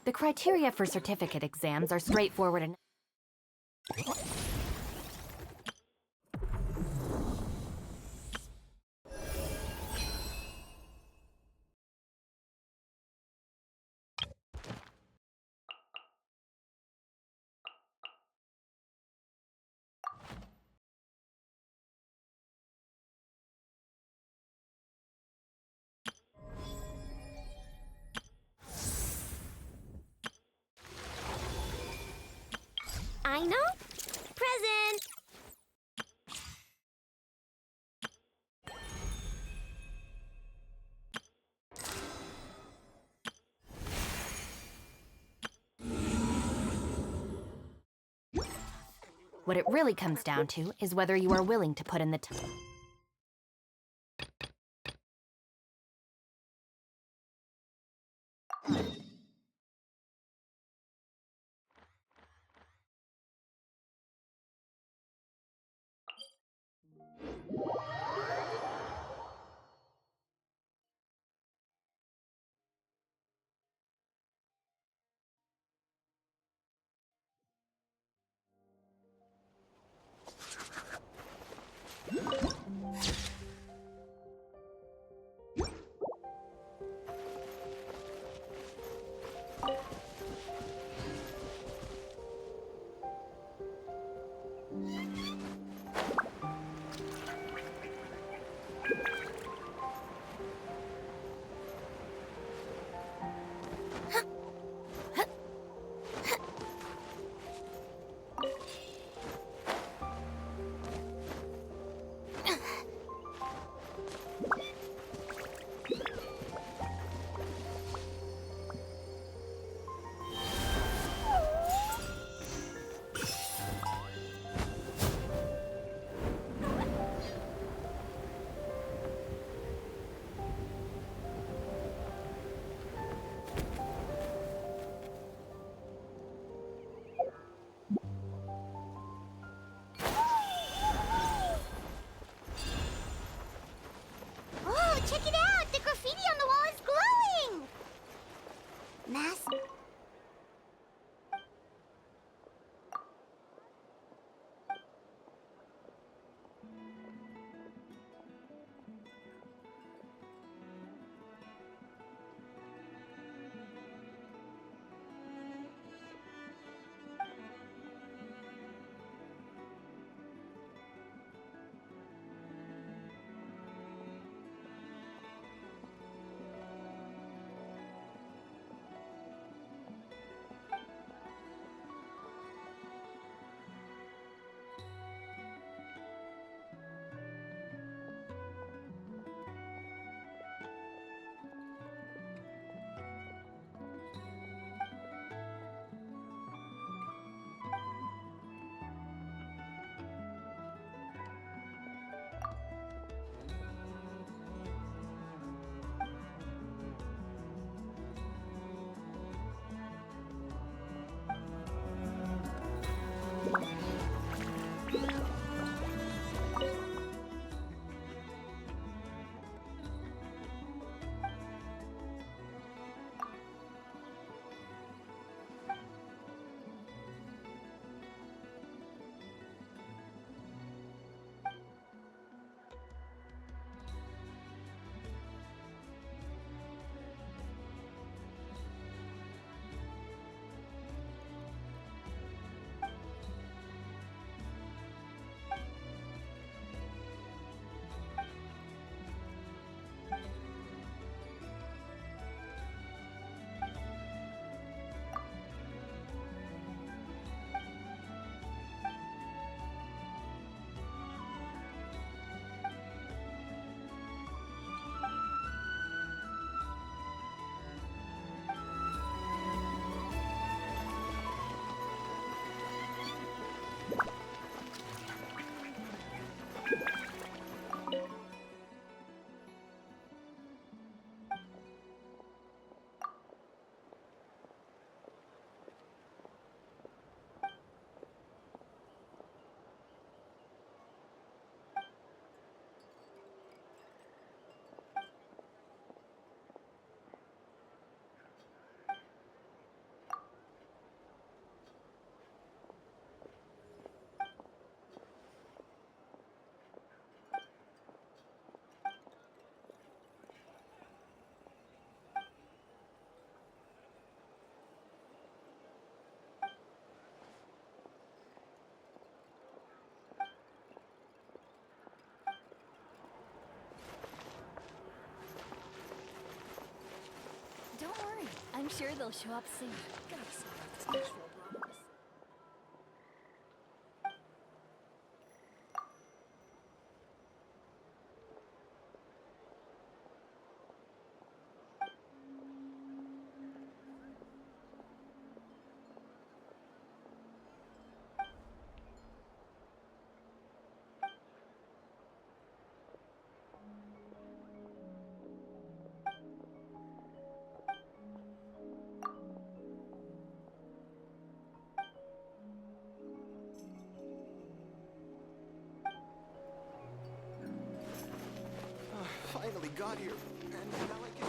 The criteria for certificate exams are straightforward and... I know. Present. What it really comes down to is whether you are willing to put in the time. Check it out! The graffiti on the wall is glowing! Mass... Don't worry, I'm sure they'll show up soon. Gotta sort out this actual problems. Finally got here, and now I can...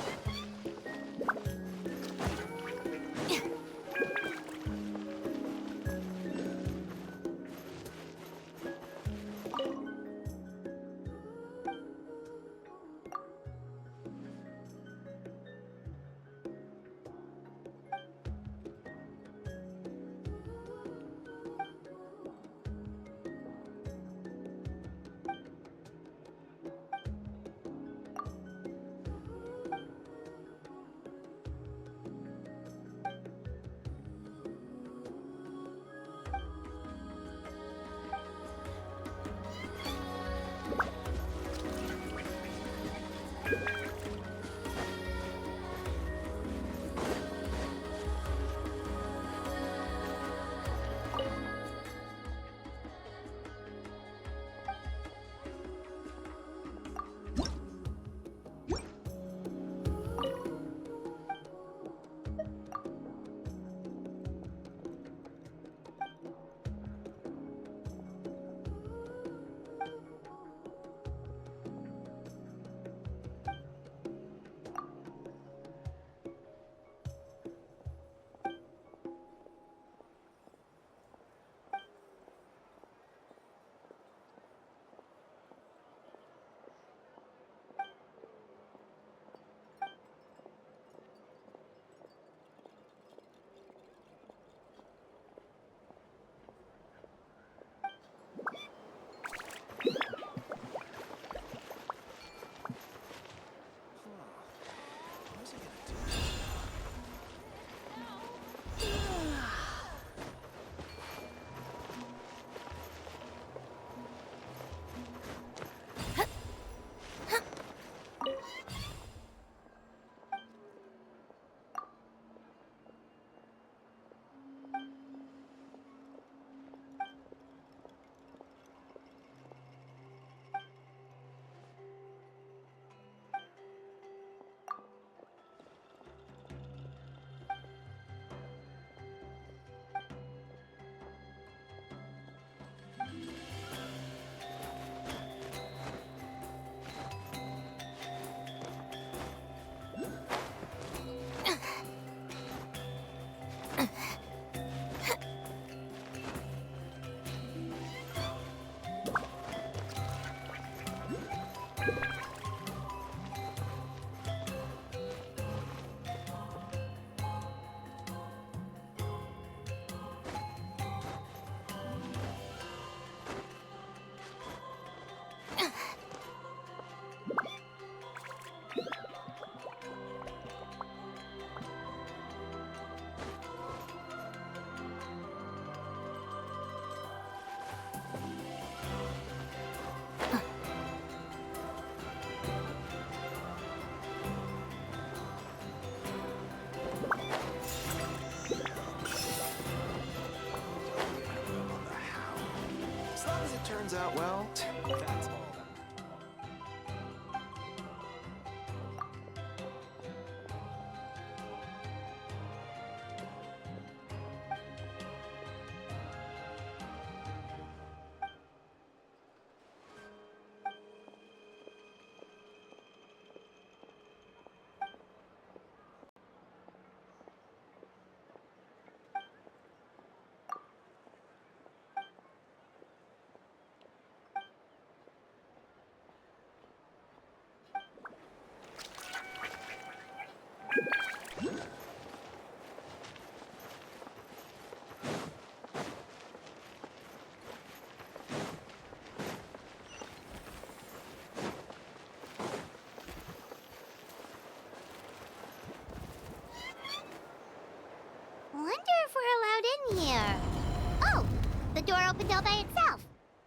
that well? That's all that. Wonder if we're allowed in here. Oh, the door opened all by itself.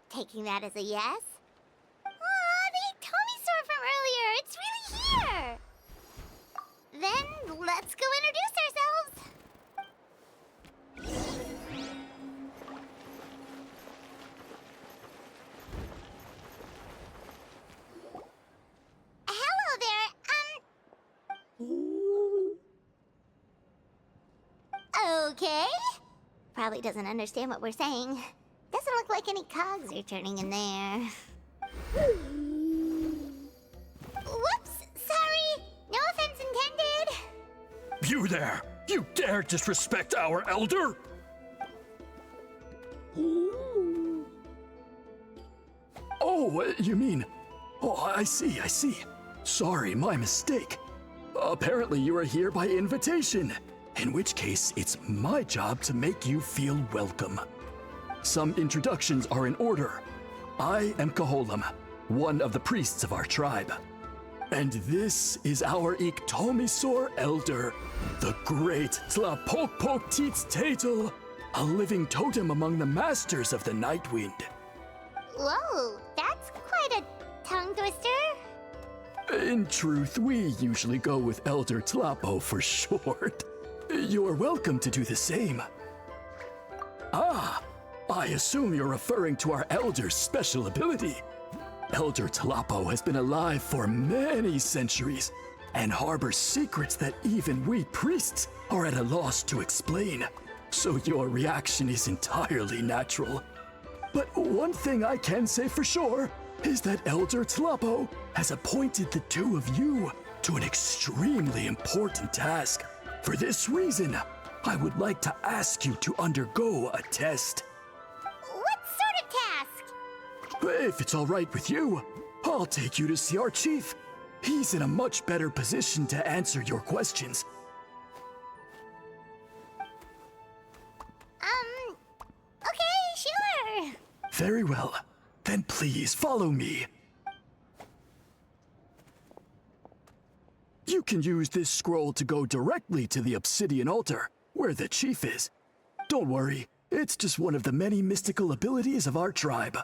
Taking that as a yes. Aw, the Tommy store from earlier. It's really here. Then let's go introduce ourselves. Hello there. Okay. Probably doesn't understand what we're saying. Doesn't look like any cogs are turning in there. Whoops, sorry. No offense intended. You there! You dare disrespect our elder? Oh, you mean... Oh, I see. Sorry, my mistake. Apparently you are here by invitation. In which case, it's my job to make you feel welcome. Some introductions are in order. I am Kaholam, one of the priests of our tribe. And this is our Iktomisor elder, the great Tlapokpok Tatel, a living totem among the masters of the Nightwind. Whoa, that's quite a tongue twister. In truth, we usually go with Elder Tlapo for short. You're welcome to do the same. Ah, I assume you're referring to our elder's special ability. Elder Tlapo has been alive for many centuries and harbors secrets that even we priests are at a loss to explain. So your reaction is entirely natural. But one thing I can say for sure is that Elder Tlapo has appointed the two of you to an extremely important task. For this reason, I would like to ask you to undergo a test. What sort of task? If it's all right with you, I'll take you to see our chief. He's in a much better position to answer your questions. Okay, sure. Very well. Then please follow me. You can use this scroll to go directly to the obsidian altar, where the chief is. Don't worry, it's just one of the many mystical abilities of our tribe.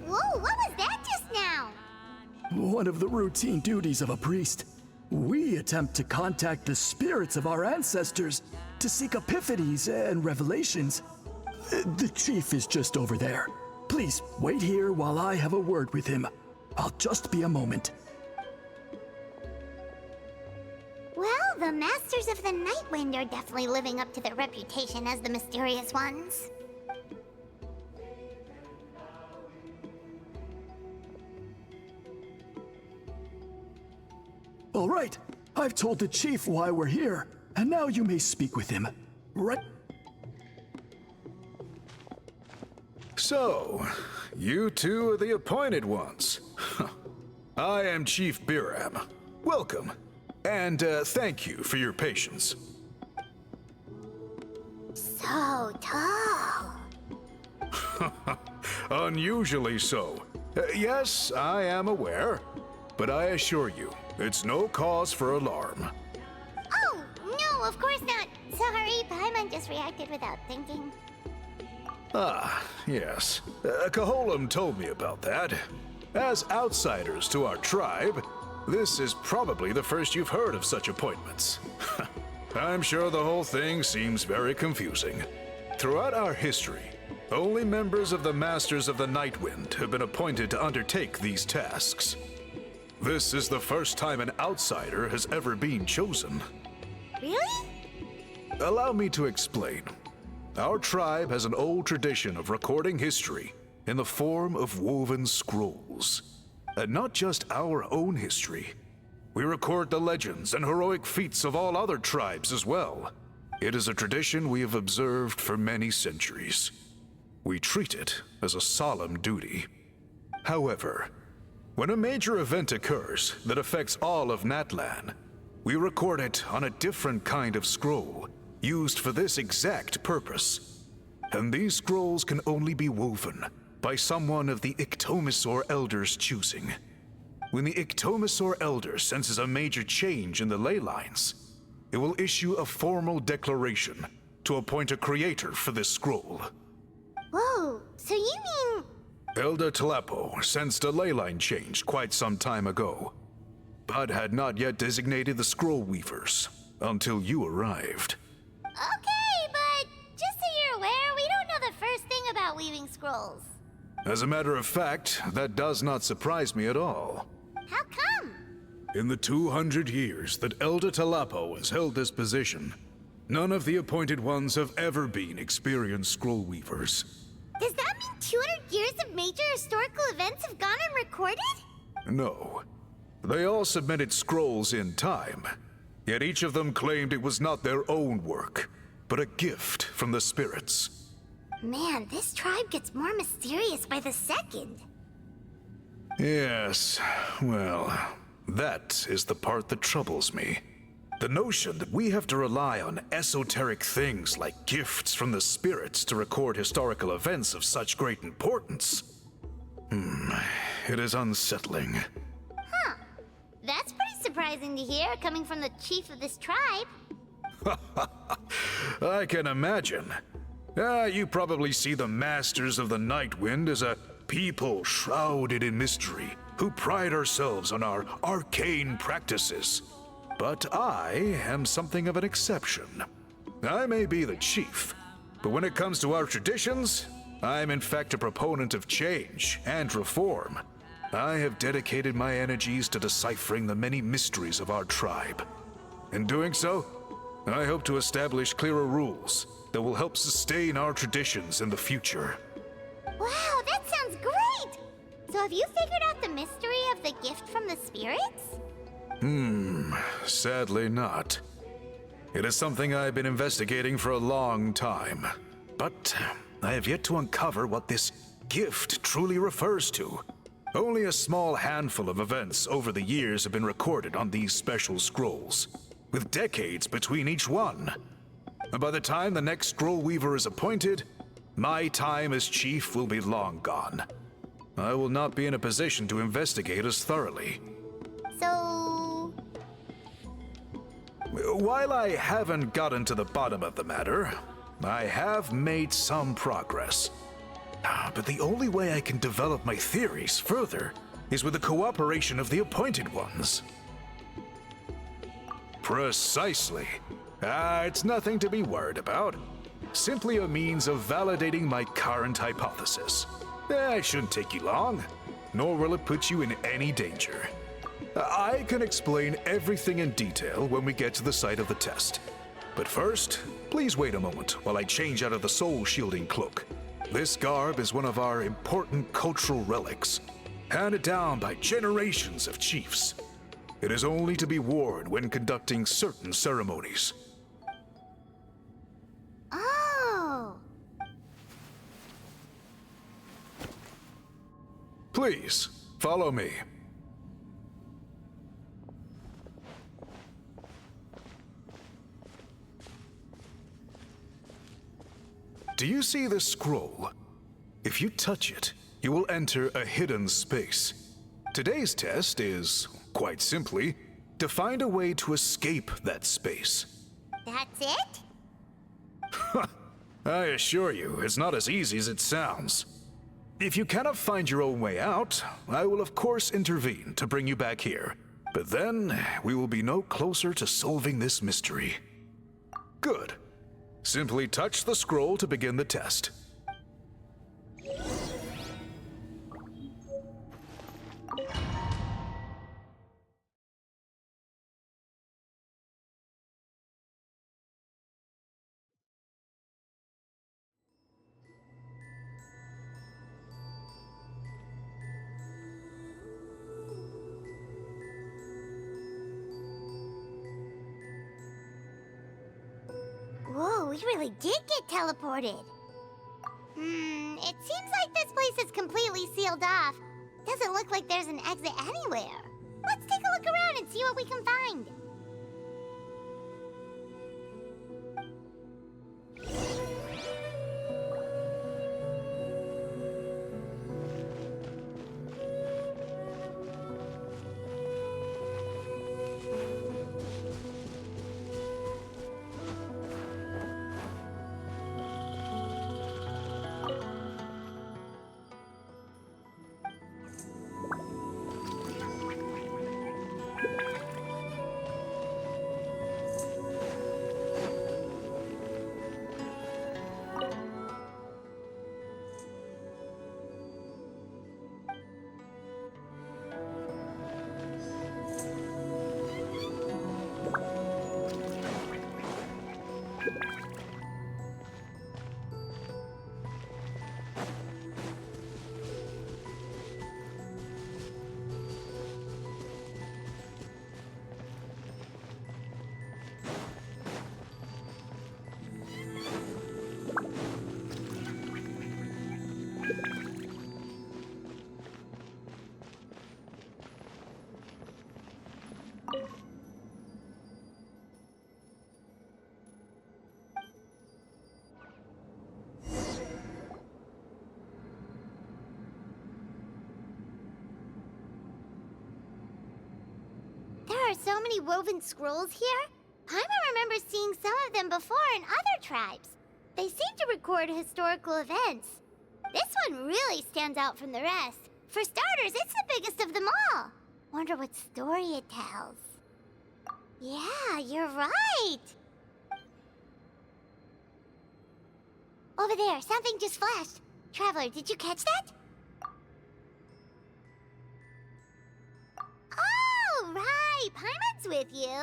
Whoa, what was that just now? One of the routine duties of a priest. We attempt to contact the spirits of our ancestors to seek epiphanies and revelations. The chief is just over there. Please wait here while I have a word with him. I'll just be a moment. Well, the Masters of the Nightwind are definitely living up to their reputation as the mysterious ones. All right, I've told the chief why we're here, and now you may speak with him. Right? So, you two are the appointed ones. I am Chief Biram. Welcome, and thank you for your patience. So tall. Unusually so. Yes, I am aware, but I assure you, it's no cause for alarm. Oh, no, of course not. Sorry, Paimon just reacted without thinking. Ah, yes. Kaholam told me about that. As outsiders to our tribe, this is probably the first you've heard of such appointments. I'm sure the whole thing seems very confusing. Throughout our history, only members of the Masters of the Nightwind have been appointed to undertake these tasks. This is the first time an outsider has ever been chosen. Really? Allow me to explain. Our tribe has an old tradition of recording history in the form of woven scrolls. And not just our own history. We record the legends and heroic feats of all other tribes as well. It is a tradition we have observed for many centuries. We treat it as a solemn duty. However, when a major event occurs that affects all of Natlan, we record it on a different kind of scroll, used for this exact purpose. And these scrolls can only be woven by someone of the Iktomisaur Elder's choosing. When the Iktomisaur Elder senses a major change in the ley lines, it will issue a formal declaration to appoint a creator for this scroll. Whoa, so you mean... Elder Talapo sensed a ley line change quite some time ago, but had not yet designated the scroll weavers until you arrived. Okay, but just so you're aware, we don't know the first thing about weaving scrolls. As a matter of fact, that does not surprise me at all. How come? In the 200 years that Elder Talapo has held this position, none of the appointed ones have ever been experienced scroll weavers. Does that mean 200 years of major historical events have gone unrecorded? No. They all submitted scrolls in time, yet each of them claimed it was not their own work, but a gift from the spirits. Man, this tribe gets more mysterious by the second. Yes, well, that is the part that troubles me. The notion that we have to rely on esoteric things like gifts from the spirits to record historical events of such great importance. It is unsettling. Huh. That's pretty surprising to hear, coming from the chief of this tribe. I can imagine. You probably see the Masters of the Nightwind as a people shrouded in mystery, who pride ourselves on our arcane practices. But I am something of an exception. I may be the chief, but when it comes to our traditions, I'm in fact a proponent of change and reform. I have dedicated my energies to deciphering the many mysteries of our tribe. In doing so, I hope to establish clearer rules that will help sustain our traditions in the future. Wow, that sounds great! So have you figured out the mystery of the gift from the spirits? Sadly not. It is something I've been investigating for a long time, but I have yet to uncover what this gift truly refers to. Only a small handful of events over the years have been recorded on these special scrolls, with decades between each one. By the time the next scroll weaver is appointed, my time as chief will be long gone. I will not be in a position to investigate as thoroughly. So... While I haven't gotten to the bottom of the matter, I have made some progress. But the only way I can develop my theories further is with the cooperation of the appointed ones. Precisely. It's nothing to be worried about. simply a means of validating my current hypothesis. It shouldn't take you long, nor will it put you in any danger. I can explain everything in detail when we get to the site of the test. But first, please wait a moment while I change out of the soul-shielding cloak. This garb is one of our important cultural relics, handed down by generations of chiefs. It is only to be worn when conducting certain ceremonies. Oh! Please, follow me. Do you see this scroll? If you touch it, you will enter a hidden space. Today's test is, quite simply, to find a way to escape that space. That's it? I assure you, it's not as easy as it sounds. If you cannot find your own way out, I will of course intervene to bring you back here. But then, we will be no closer to solving this mystery. Good. Simply touch the scroll to begin the test. Whoa, we really did get teleported. It seems like this place is completely sealed off. Doesn't look like there's an exit anywhere. Let's take a look around and see what we can find. There are so many woven scrolls here. Paimon remembers seeing some of them before in other tribes. They seem to record historical events. This one really stands out from the rest. For starters, it's the biggest of them all. Wonder what story it tells. Yeah, you're right. Over there, something just flashed. Traveler, did you catch that? Oh, right. Paimon's with you.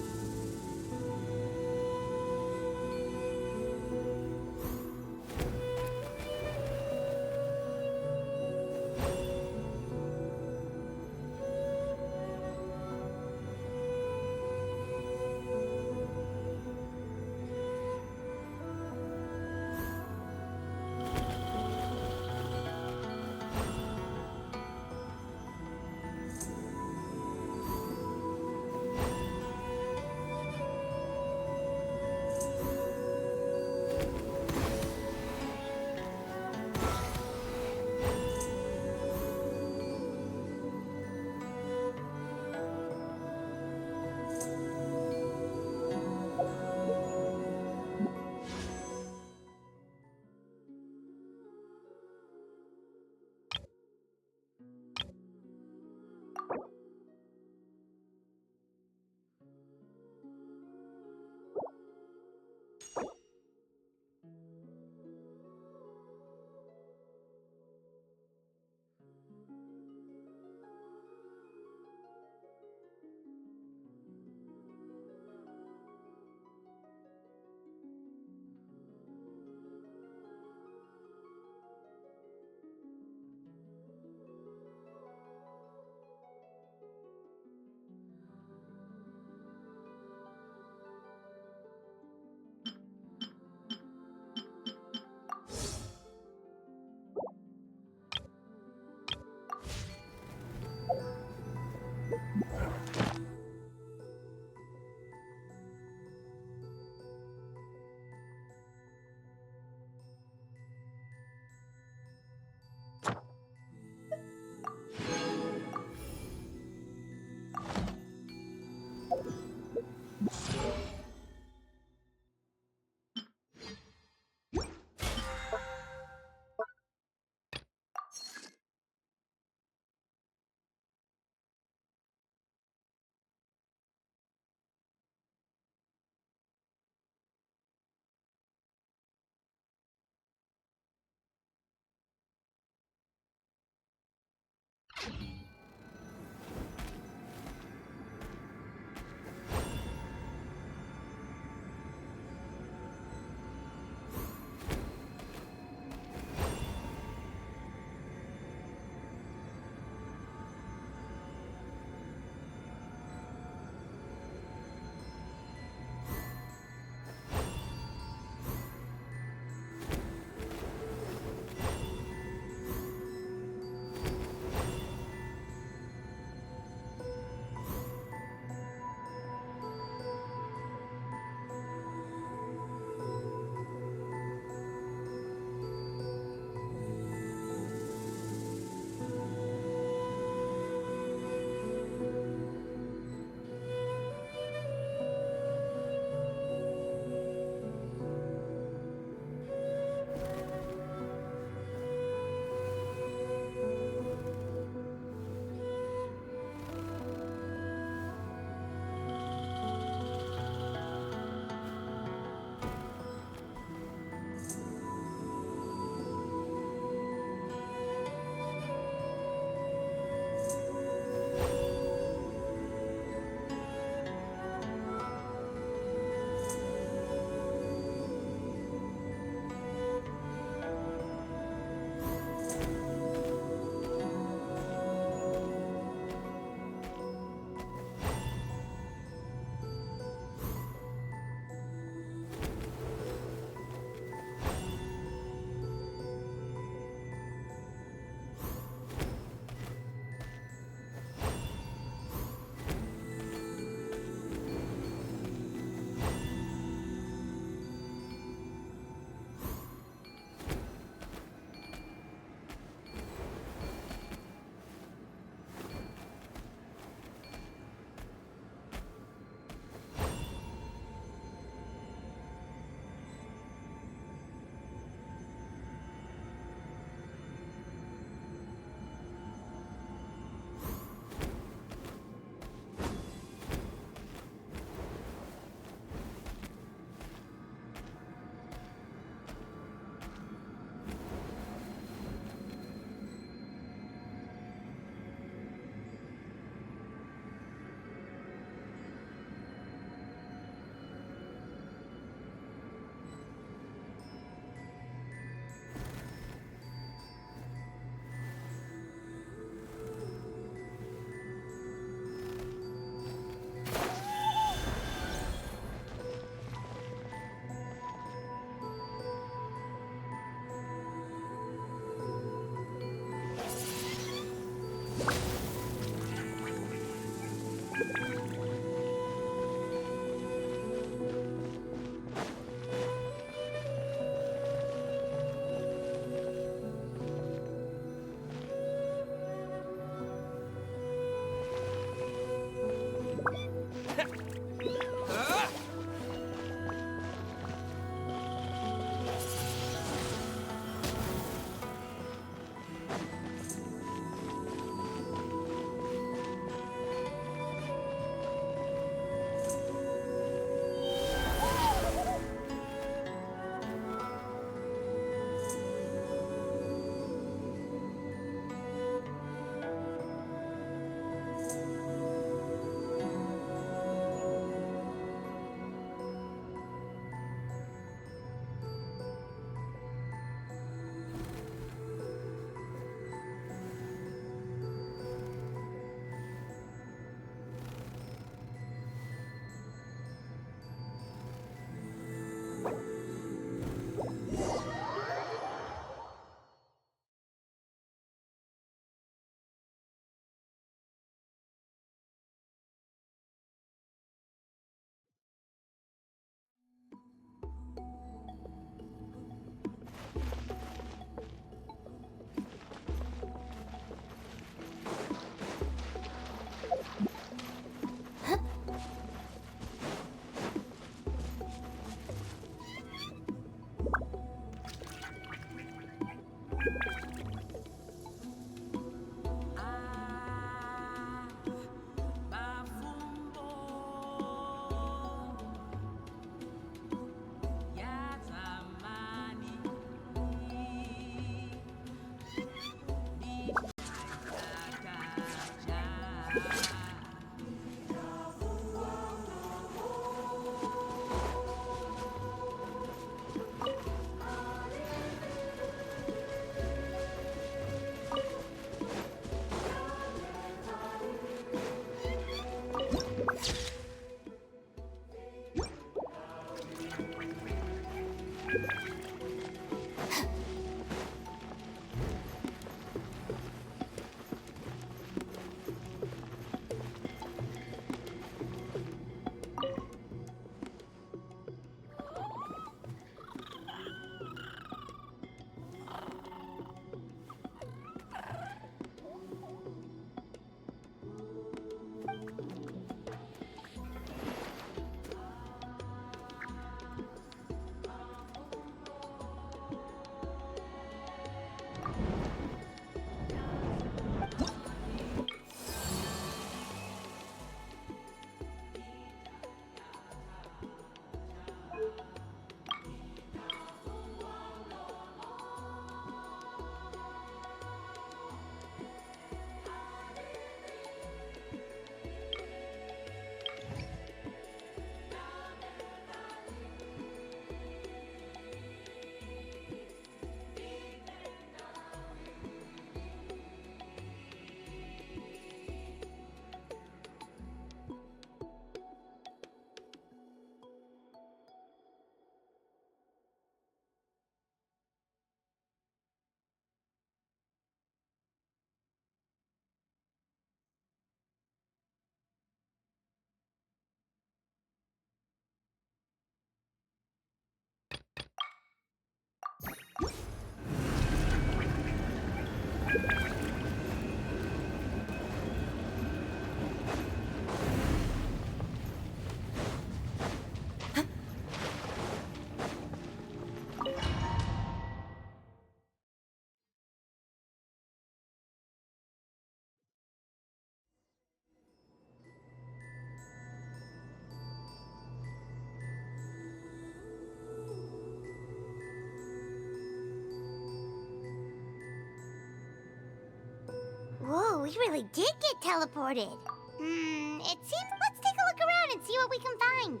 we really did get teleported. It seems... Let's take a look around and see what we can find.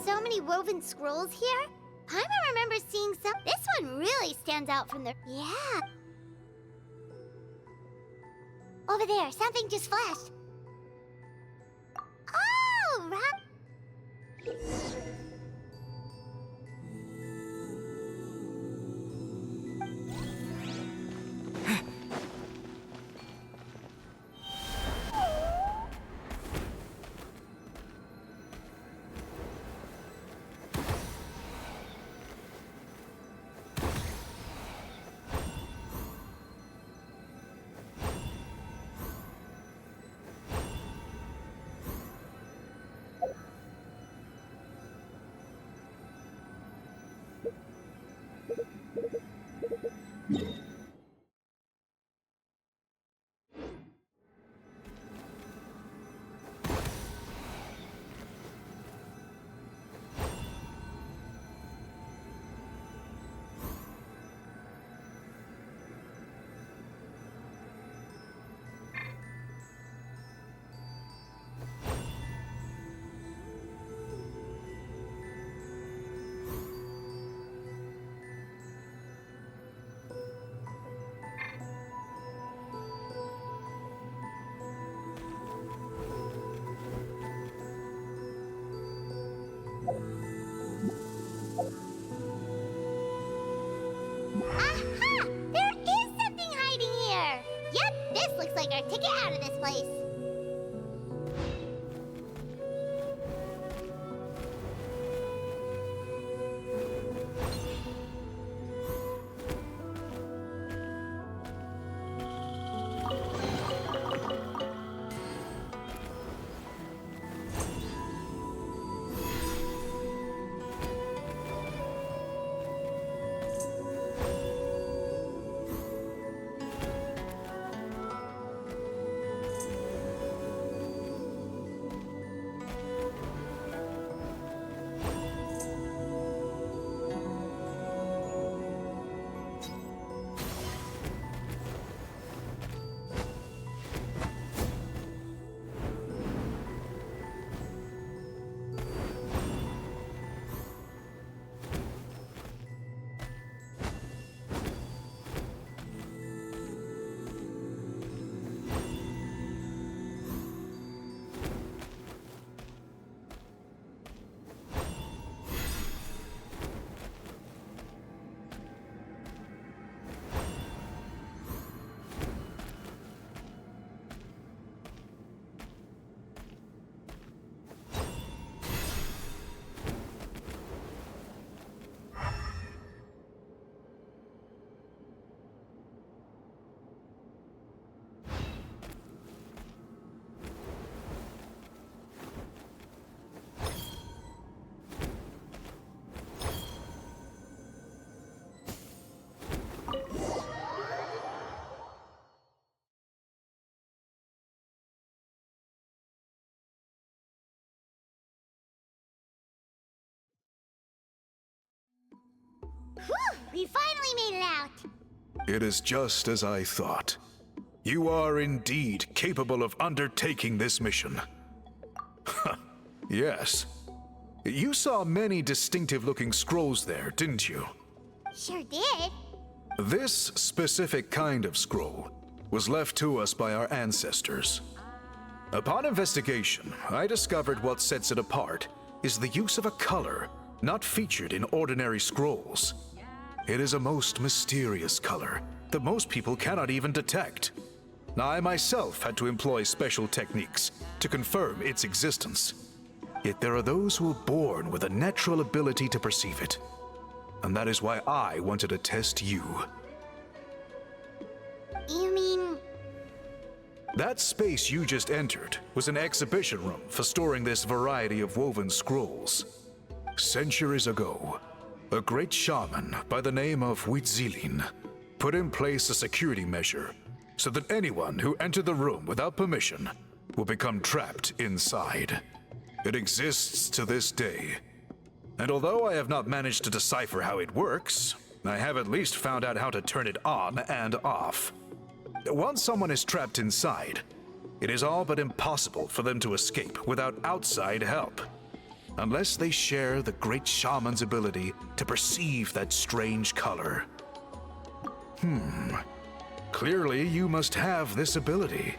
So many woven scrolls here. Paimon remembers seeing some. This one really stands out from the. Yeah. Over there, something just flashed. Oh, right. Aha! There is something hiding here! Yep, this looks like our ticket out of this place. Whew! We finally made it out! It is just as I thought. You are indeed capable of undertaking this mission. Yes. You saw many distinctive-looking scrolls there, didn't you? Sure did. This specific kind of scroll was left to us by our ancestors. Upon investigation, I discovered what sets it apart is the use of a color not featured in ordinary scrolls. It is a most mysterious color that most people cannot even detect. I myself had to employ special techniques to confirm its existence. Yet there are those who are born with a natural ability to perceive it. And that is why I wanted to test you. You mean... That space you just entered was an exhibition room for storing this variety of woven scrolls. Centuries ago, a great shaman by the name of Huitzilin put in place a security measure so that anyone who entered the room without permission will become trapped inside. It exists to this day. And although I have not managed to decipher how it works, I have at least found out how to turn it on and off. Once someone is trapped inside, it is all but impossible for them to escape without outside help. Unless they share the great shaman's ability to perceive that strange color. Clearly, you must have this ability,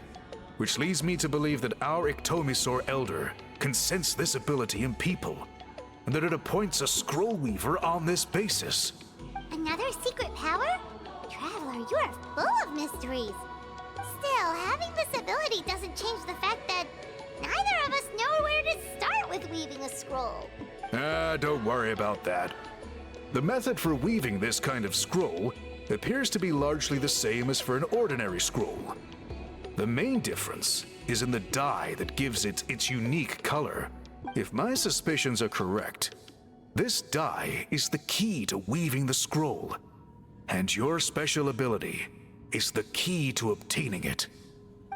which leads me to believe that our Ictomisaur Elder can sense this ability in people, and that it appoints a scroll weaver on this basis. Another secret power? Traveler, you are full of mysteries. Still, having this ability doesn't change the fact that neither of us know where to start with weaving a scroll. Don't worry about that. The method for weaving this kind of scroll appears to be largely the same as for an ordinary scroll. The main difference is in the dye that gives it its unique color. If my suspicions are correct, this dye is the key to weaving the scroll, and your special ability is the key to obtaining it.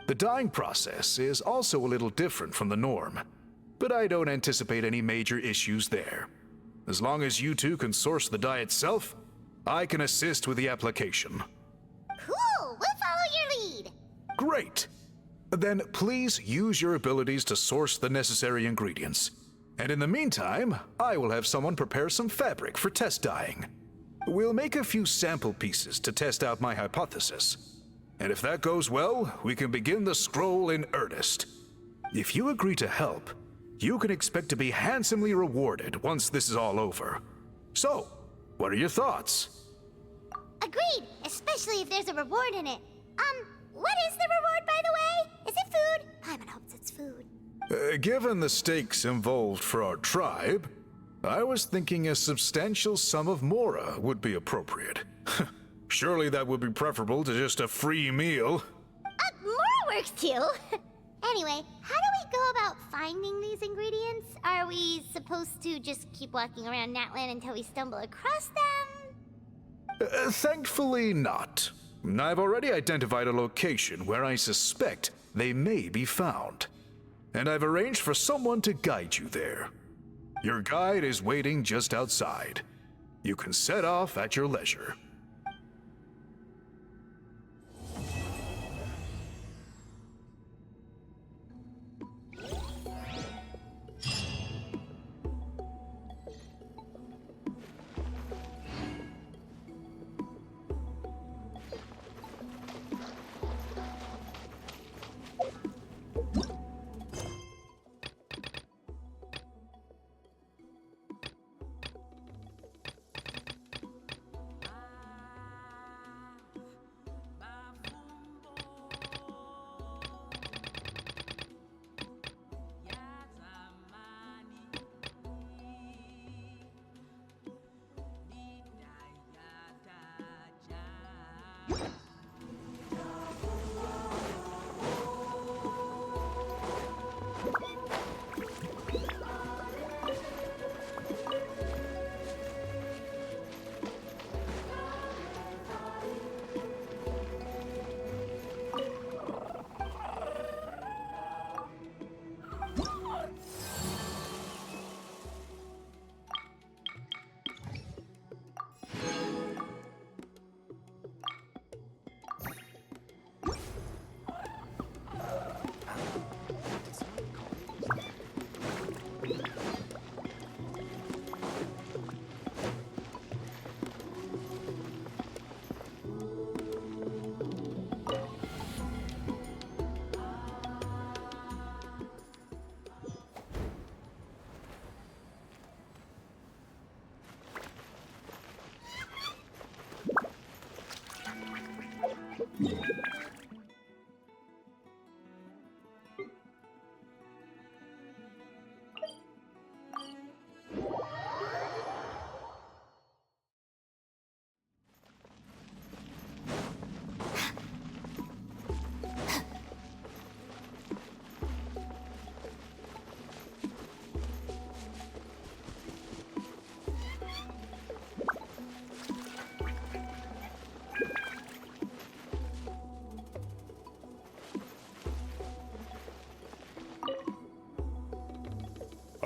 The dyeing process is also a little different from the norm, but I don't anticipate any major issues there. As long as you two can source the dye itself, I can assist with the application. Cool, we'll follow your lead. Great! Then please use your abilities to source the necessary ingredients. And in the meantime, I will have someone prepare some fabric for test dyeing. We'll make a few sample pieces to test out my hypothesis. And if that goes well, we can begin the scroll in earnest. If you agree to help, you can expect to be handsomely rewarded once this is all over. So, what are your thoughts? Agreed, especially if there's a reward in it. What is the reward, by the way? Is it food? Paimon hopes it's food. Given the stakes involved for our tribe, I was thinking a substantial sum of mora would be appropriate. Surely that would be preferable to just a free meal. More works too. Anyway, how do we go about finding these ingredients? Are we supposed to just keep walking around Nightwind until we stumble across them? Thankfully not. I've already identified a location where I suspect they may be found. And I've arranged for someone to guide you there. Your guide is waiting just outside. You can set off at your leisure.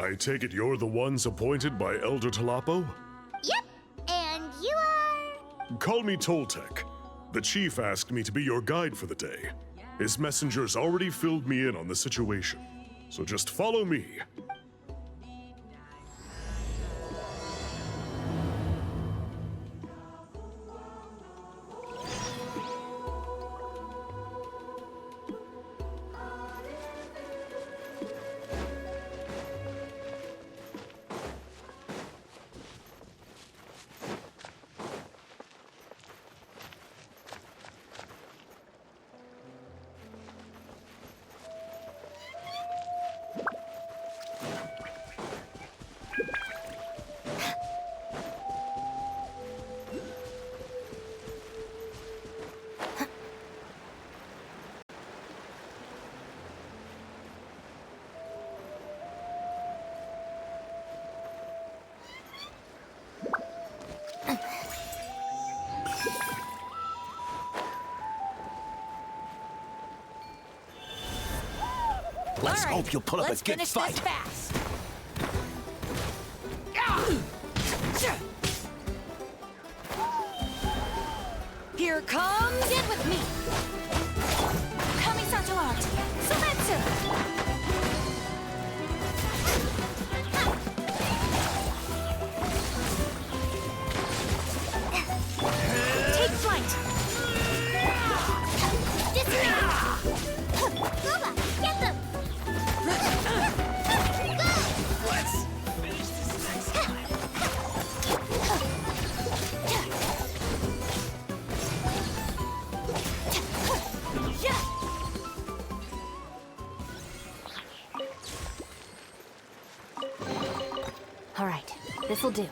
I take it you're the ones appointed by Elder Talapo? Yep, and you are... Call me Toltec. The chief asked me to be your guide for the day. His messengers already filled me in on the situation. So just follow me. Let's hope you'll pull up a Let's good finish fight. this fast. Here comes in with me. Coming Art. Sumetsu. Take flight. Boba, get them! Let's finish this next time. All right, this'll do.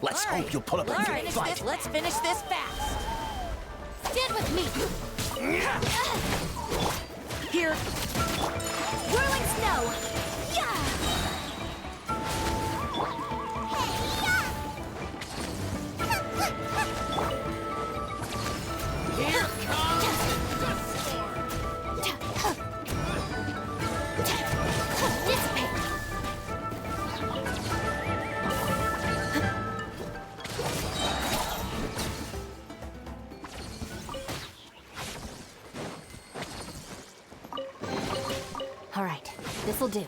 Let's hope you'll pull up and fight. Let's finish this fast. Stand with me. Here. Whirling snow. Yeah. Here comes the storm. Dissipate. All right, this'll do.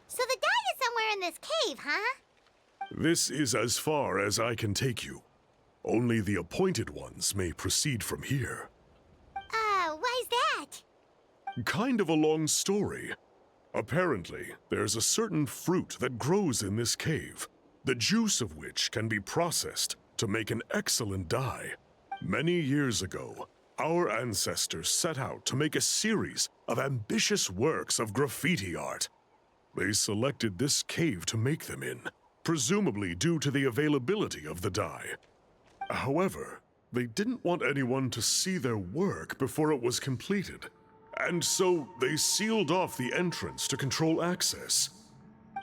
So the dye is somewhere in this cave, huh? This is as far as I can take you. Only the appointed ones may proceed from here. Why's that? Kind of a long story. Apparently, there's a certain fruit that grows in this cave, the juice of which can be processed to make an excellent dye. Many years ago, our ancestors set out to make a series of ambitious works of graffiti art. They selected this cave to make them in, presumably due to the availability of the dye. However, they didn't want anyone to see their work before it was completed, and so they sealed off the entrance to control access.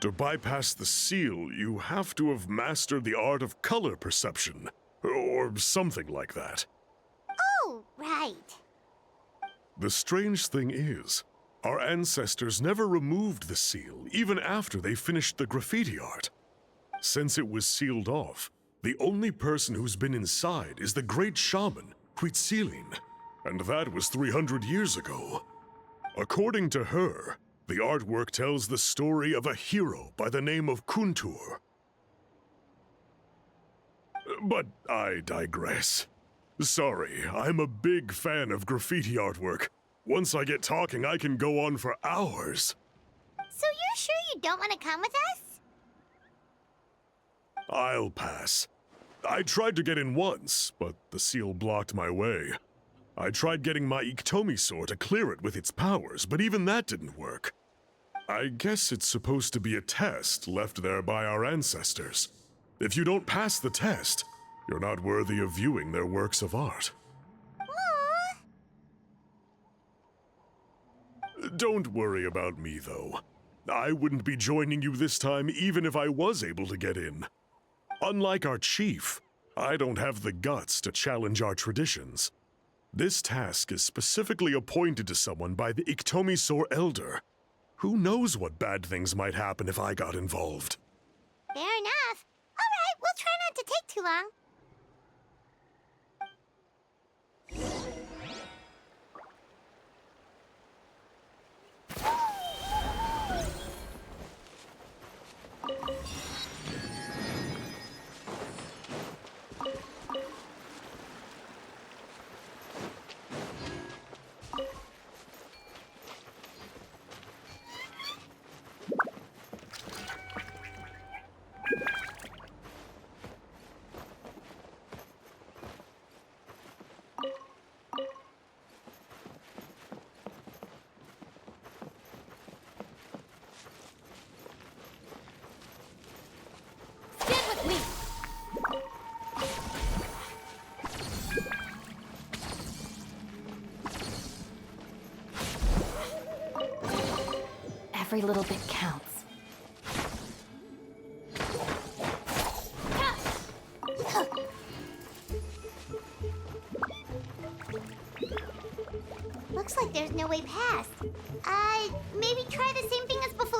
To bypass the seal, you have to have mastered the art of color perception, or something like that. Oh, right. The strange thing is, our ancestors never removed the seal, even after they finished the graffiti art. Since it was sealed off, the only person who's been inside is the great shaman, Huitzilin, and that was 300 years ago. According to her, the artwork tells the story of a hero by the name of Kuntur. But I digress. Sorry, I'm a big fan of graffiti artwork. Once I get talking, I can go on for hours. So you're sure you don't want to come with us? I'll pass. I tried to get in once, but the seal blocked my way. I tried getting my Iktomi to clear it with its powers, but even that didn't work. I guess it's supposed to be a test left there by our ancestors. If you don't pass the test, you're not worthy of viewing their works of art. Aww. Don't worry about me, though. I wouldn't be joining you this time even if I was able to get in. Unlike our chief, I don't have the guts to challenge our traditions. This task is specifically appointed to someone by the Iktomi Elder. Who knows what bad things might happen if I got involved? Fair enough. All right, we'll try not to take too long. Every little bit counts. Looks like there's no way past. Maybe try the same thing as before?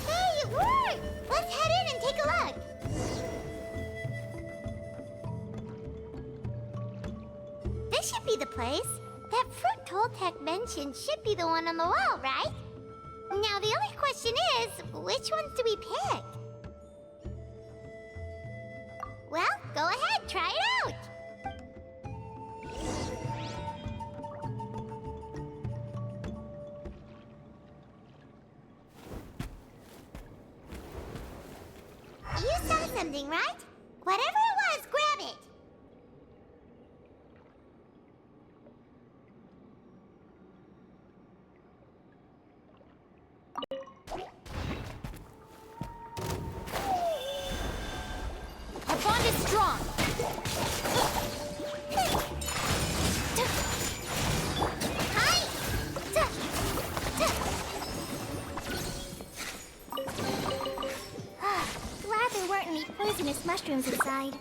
Hey, it worked! Let's head in and take a look. This should be the place. That fruit Toltec mentioned should be the one on the wall, right? Now the only question is, which ones do we pick? Well, go ahead, try it out! You saw something, right? Whatever it was, grab it! Our bond is strong. Glad there weren't any poisonous mushrooms inside.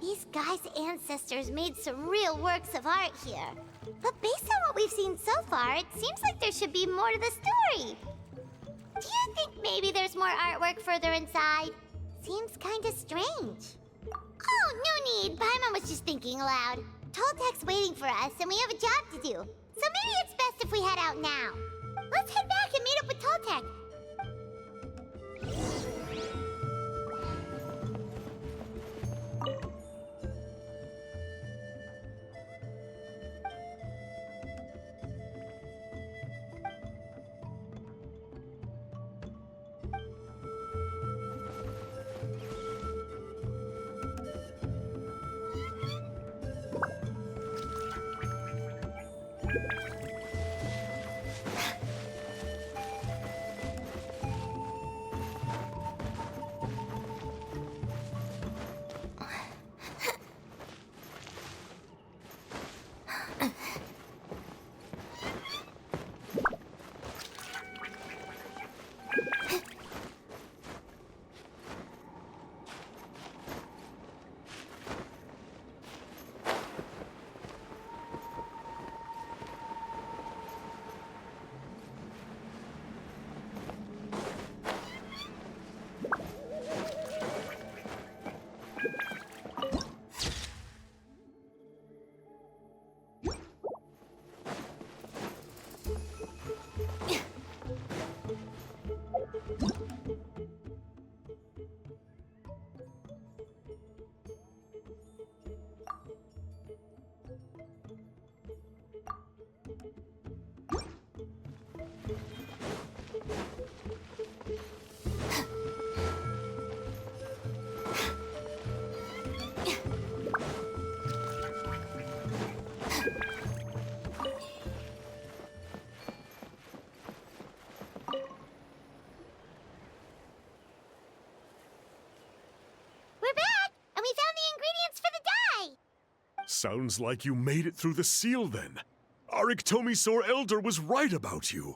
These guys' ancestors made some real works of art here. But based on what we've seen so far, it seems like there should be more to the story. Do you think maybe there's more artwork further inside? Seems kinda strange. Oh, no need. Paimon was just thinking aloud. Toltec's waiting for us, and we have a job to do. So maybe it's best if we head out now. Let's head back and meet up with Toltec. Sounds like you made it through the seal then. Our Iktomisaur Elder was right about you.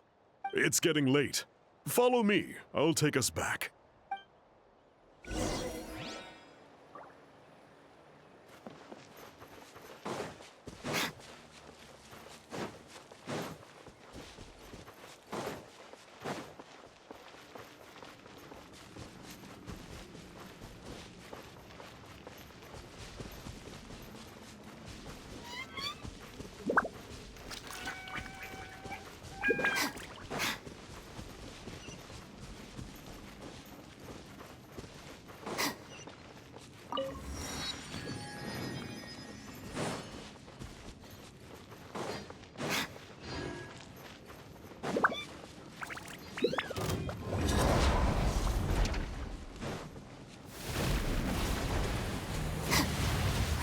It's getting late. Follow me. I'll take us back.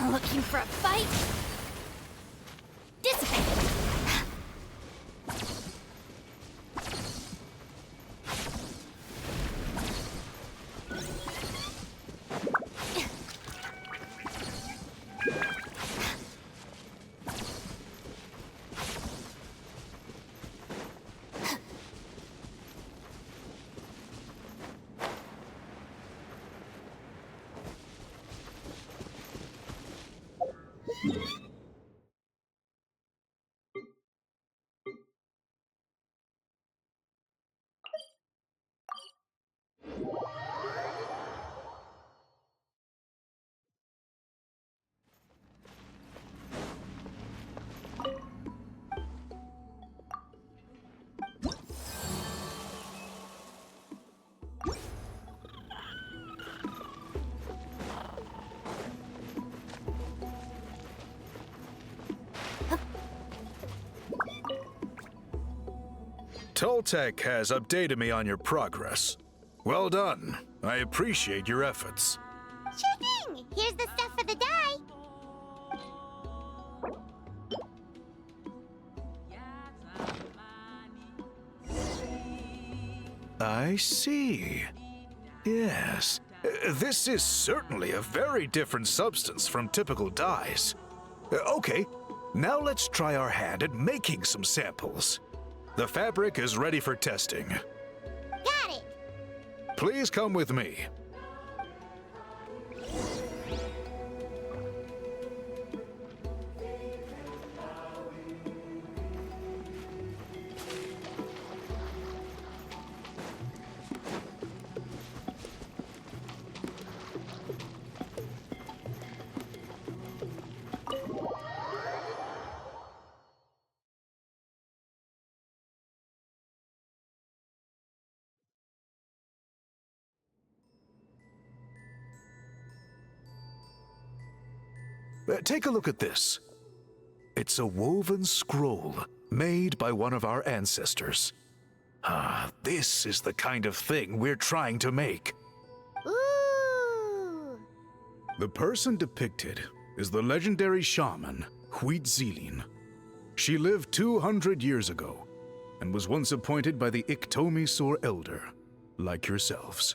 Looking for a fight? Dissipate! Toltec has updated me on your progress. Well done. I appreciate your efforts. Sure thing. Here's the stuff for the dye. I see. Yes. This is certainly a very different substance from typical dyes. Okay, now let's try our hand at making some samples. The fabric is ready for testing. Got it. Please come with me. Take a look at this. It's a woven scroll made by one of our ancestors. This is the kind of thing we're trying to make. Ooh. The person depicted is the legendary shaman, Huitzilin. She lived 200 years ago and was once appointed by the Iktomisaur Elder, like yourselves.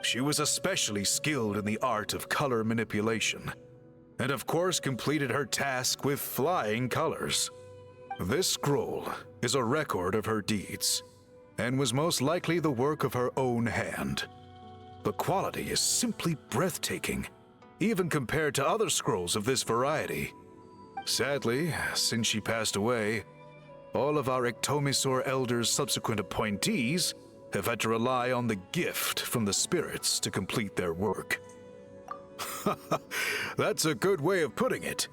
She was especially skilled in the art of color manipulation, and of course completed her task with flying colors. This scroll is a record of her deeds, and was most likely the work of her own hand. The quality is simply breathtaking, even compared to other scrolls of this variety. Sadly, since she passed away, all of our Iktomisaur Elder's subsequent appointees have had to rely on the gift from the spirits to complete their work. That's a good way of putting it.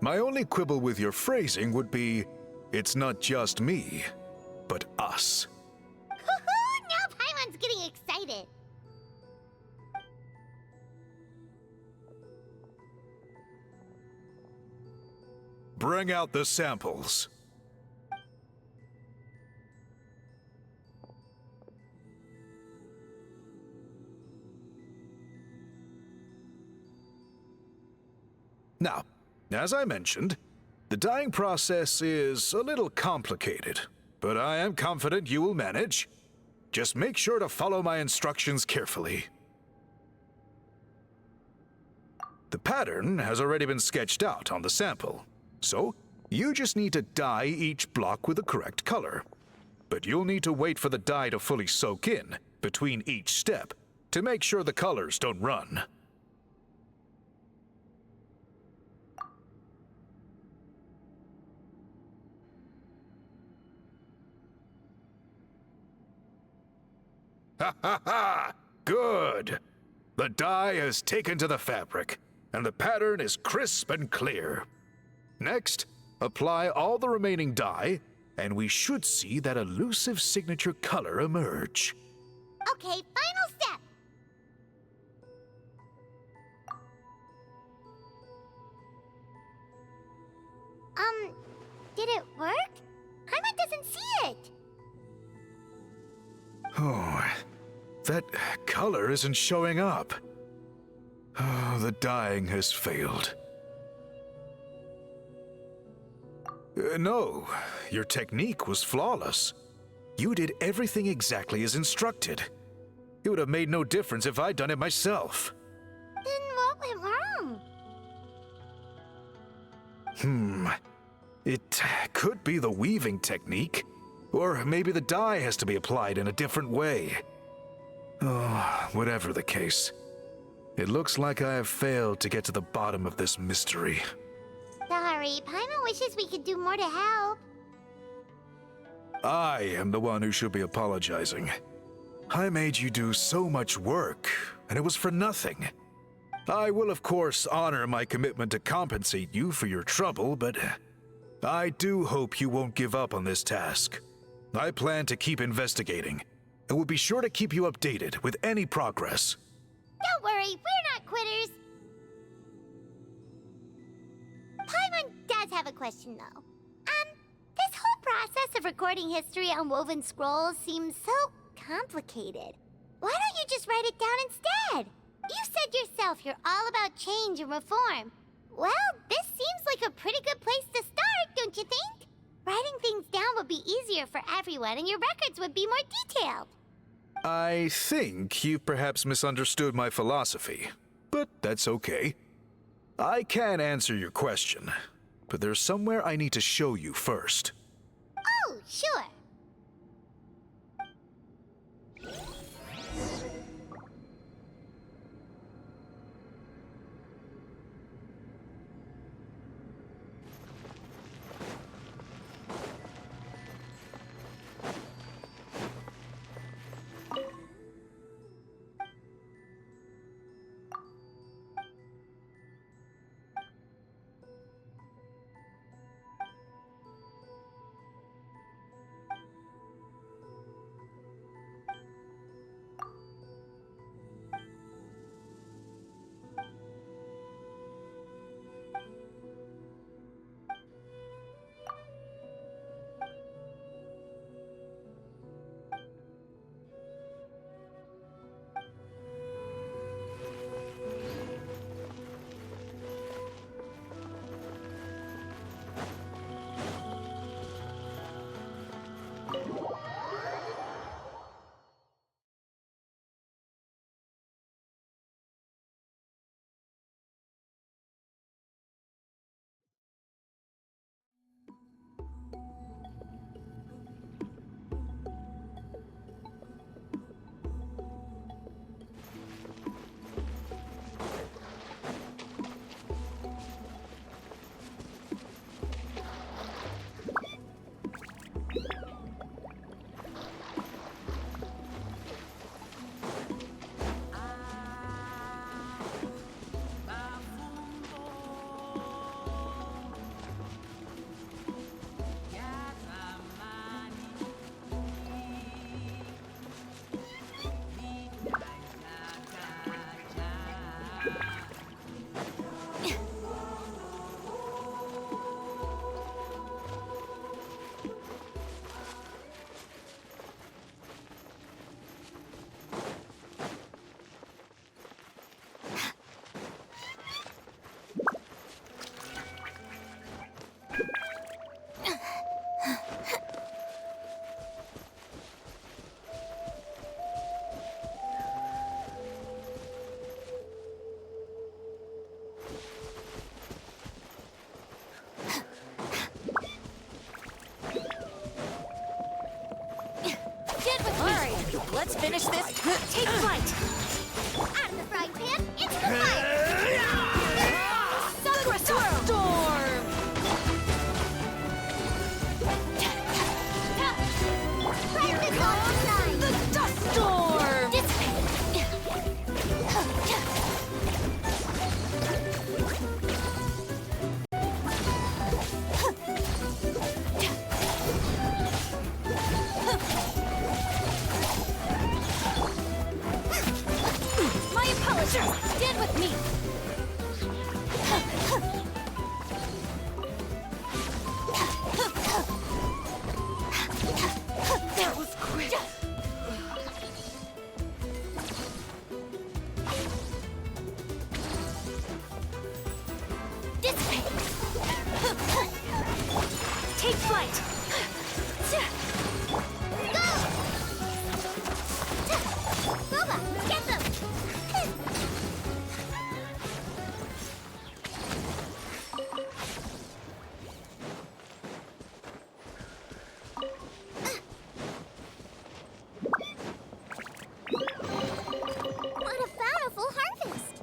My only quibble with your phrasing would be, it's not just me, but us. Now Paimon's getting excited. Bring out the samples. Now, as I mentioned, the dyeing process is a little complicated, but I am confident you will manage. Just make sure to follow my instructions carefully. The pattern has already been sketched out on the sample, so you just need to dye each block with the correct color. But you'll need to wait for the dye to fully soak in between each step to make sure the colors don't run. Ha ha ha! Good! The dye has taken to the fabric, and the pattern is crisp and clear. Next, apply all the remaining dye, and we should see that elusive signature color emerge. Okay, final step. Did it work? Paimon doesn't see it. Oh, that color isn't showing up. Oh, the dyeing has failed. No, your technique was flawless. You did everything exactly as instructed. It would have made no difference if I'd done it myself. Then what went wrong? It could be the weaving technique, or maybe the dye has to be applied in a different way. Oh, whatever the case, it looks like I have failed to get to the bottom of this mystery. Sorry, Paimon wishes we could do more to help. I am the one who should be apologizing. I made you do so much work, and it was for nothing. I will, of course, honor my commitment to compensate you for your trouble, but I do hope you won't give up on this task. I plan to keep investigating, and will be sure to keep you updated with any progress. Don't worry, we're not quitters. Paimon does have a question, though. This whole process of recording history on woven scrolls seems so complicated. Why don't you just write it down instead? You said yourself you're all about change and reform. Well, this seems like a pretty good place to start, don't you think? Writing things down would be easier for everyone, and your records would be more detailed. I think you've perhaps misunderstood my philosophy, but that's okay. I can answer your question, but there's somewhere I need to show you first. Oh, sure. Let's finish this. Take flight. Out of the frying pan, into the fire! Sakura storm. Right this off the side! The dust storm. My apologies! Stand with me! That was quick. Take flight! Boba, get them! What a bountiful harvest!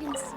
hide and seek.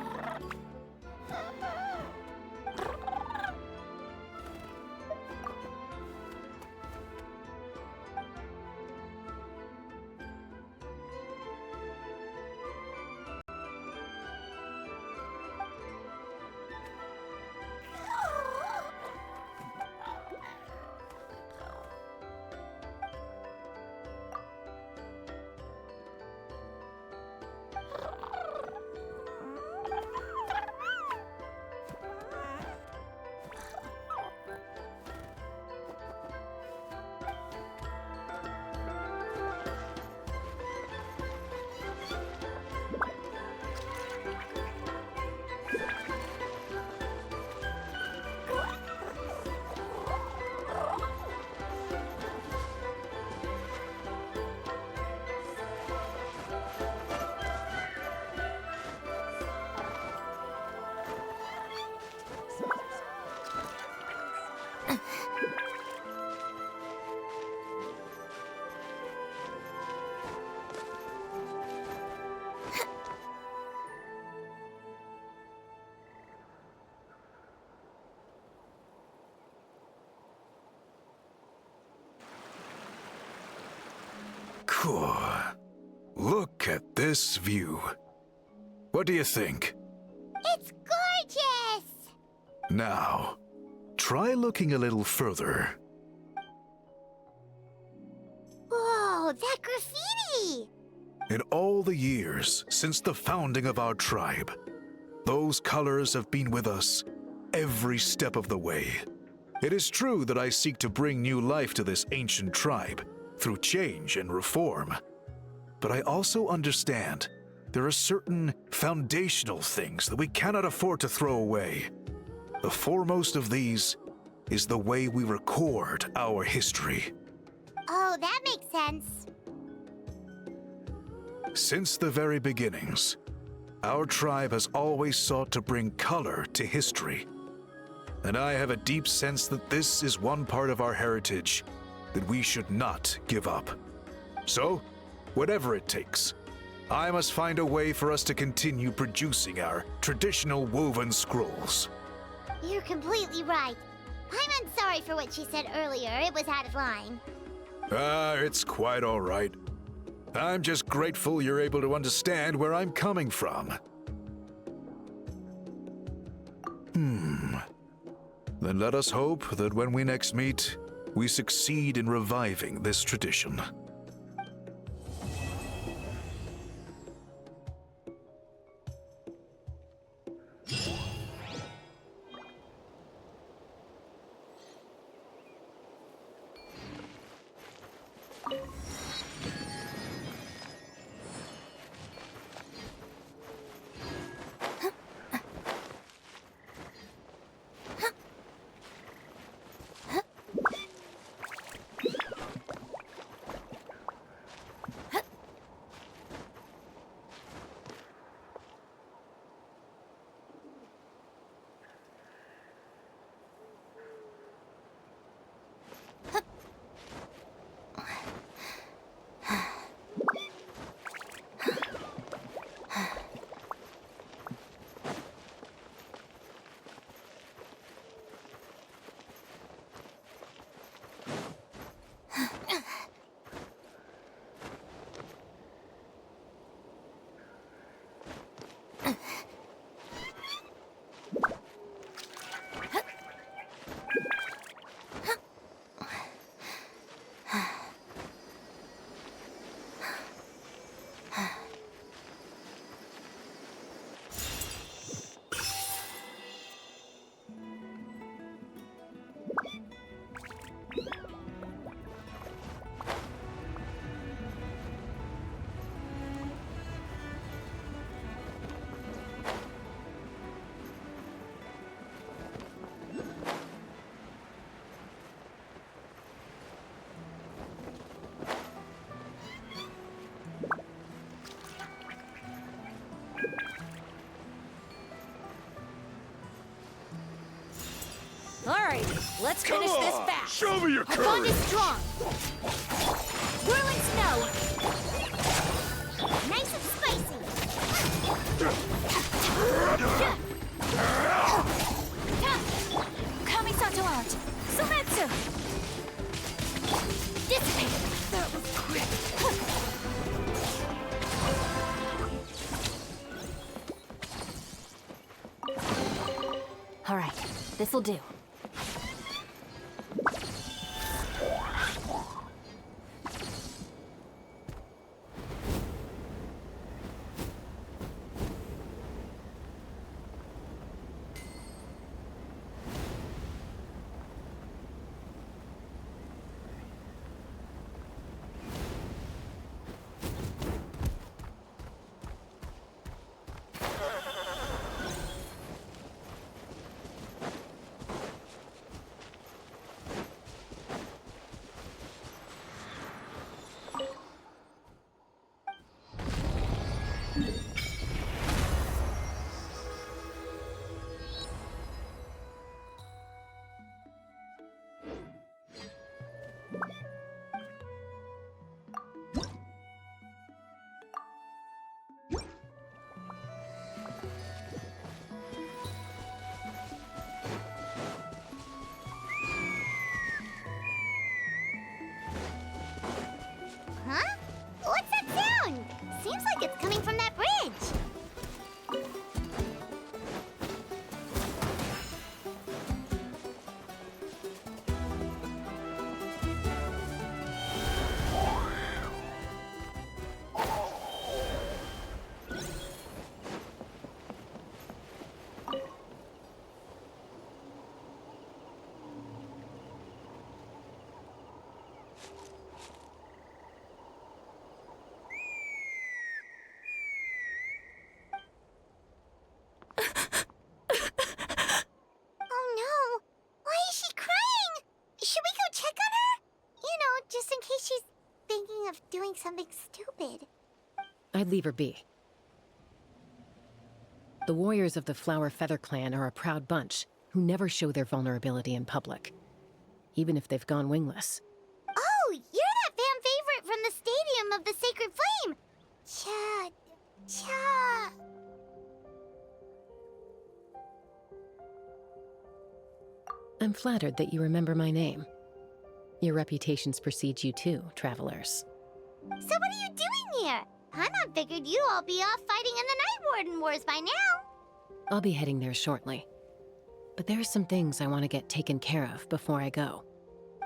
Cool. Look at this view. What do you think? It's gorgeous! Now, try looking a little further. Whoa, that graffiti! In all the years since the founding of our tribe, those colors have been with us every step of the way. It is true that I seek to bring new life to this ancient tribe through change and reform. But I also understand there are certain foundational things that we cannot afford to throw away. The foremost of these is the way we record our history. Oh, that makes sense. Since the very beginnings, our tribe has always sought to bring color to history. And I have a deep sense that this is one part of our heritage that we should not give up. So, whatever it takes, I must find a way for us to continue producing our traditional woven scrolls. You're completely right. I'm sorry for what she said earlier. It was out of line. It's quite all right. I'm just grateful you're able to understand where I'm coming from. Then let us hope that when we next meet, we succeed in reviving this tradition. Alright, let's finish this fast. Show me your Our bond is courage! strong. Whirling snow. Nice and spicy. All right, this'll do. Huh? What's that sound? Seems like it's coming from that bridge. Oh no! Why is she crying? Should we go check on her? You know, just in case she's thinking of doing something stupid. I'd leave her be. The warriors of the Flower Feather Clan are a proud bunch who never show their vulnerability in public, even if they've gone wingless. Oh, you're that fan favorite from the Stadium of the Sacred Flame! Cha... I'm flattered that you remember my name. Your reputations precede you too, travelers. So what are you doing here? Paimon figured you'd all be off fighting in the Night Warden Wars by now. I'll be heading there shortly. But there are some things I want to get taken care of before I go.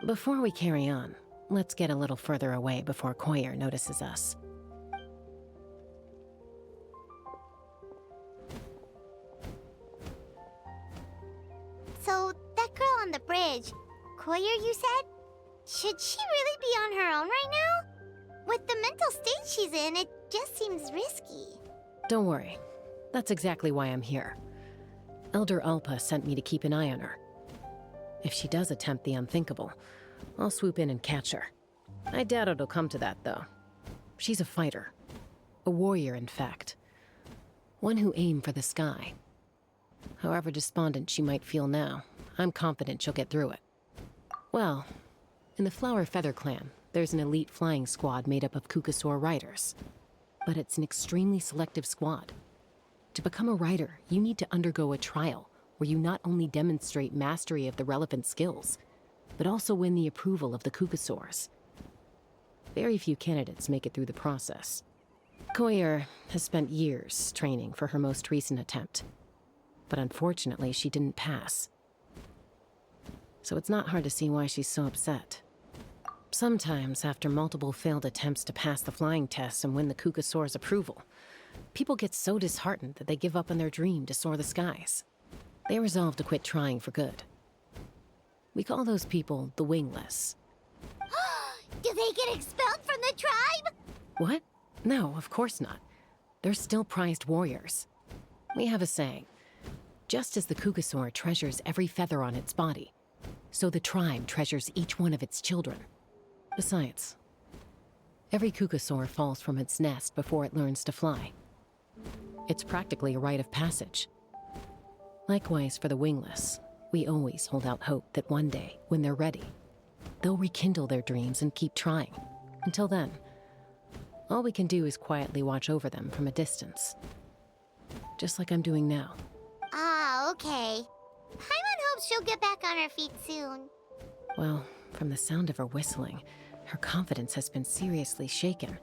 Before we carry on, let's get a little further away before Koyer notices us. So, that girl on the bridge, Koyer, you said? Should she really be on her own right now? With the mental state she's in, it just seems risky. Don't worry. That's exactly why I'm here. Elder Alpa sent me to keep an eye on her. If she does attempt the unthinkable, I'll swoop in and catch her. I doubt it'll come to that, though. She's a fighter. A warrior, in fact. One who aimed for the sky. However despondent she might feel now, I'm confident she'll get through it. Well, in the Flower Feather Clan, there's an elite flying squad made up of Kukasaur riders. But it's an extremely selective squad. To become a rider, you need to undergo a trial where you not only demonstrate mastery of the relevant skills, but also win the approval of the Kukasaurs. Very few candidates make it through the process. Koyer has spent years training for her most recent attempt, but unfortunately she didn't pass. So it's not hard to see why she's so upset. Sometimes, after multiple failed attempts to pass the flying test and win the Kukasaur's approval, people get so disheartened that they give up on their dream to soar the skies. They resolve to quit trying for good. We call those people the wingless. Do they get expelled from the tribe? What? No, of course not. They're still prized warriors. We have a saying. Just as the Kukasaur treasures every feather on its body, so the tribe treasures each one of its children. Besides, every Kukasaur falls from its nest before it learns to fly. It's practically a rite of passage. Likewise for the wingless, we always hold out hope that one day, when they're ready, they'll rekindle their dreams and keep trying. Until then, all we can do is quietly watch over them from a distance. Just like I'm doing now. Ah, okay. Paimon hopes she'll get back on her feet soon. Well, from the sound of her whistling, her confidence has been seriously shaken.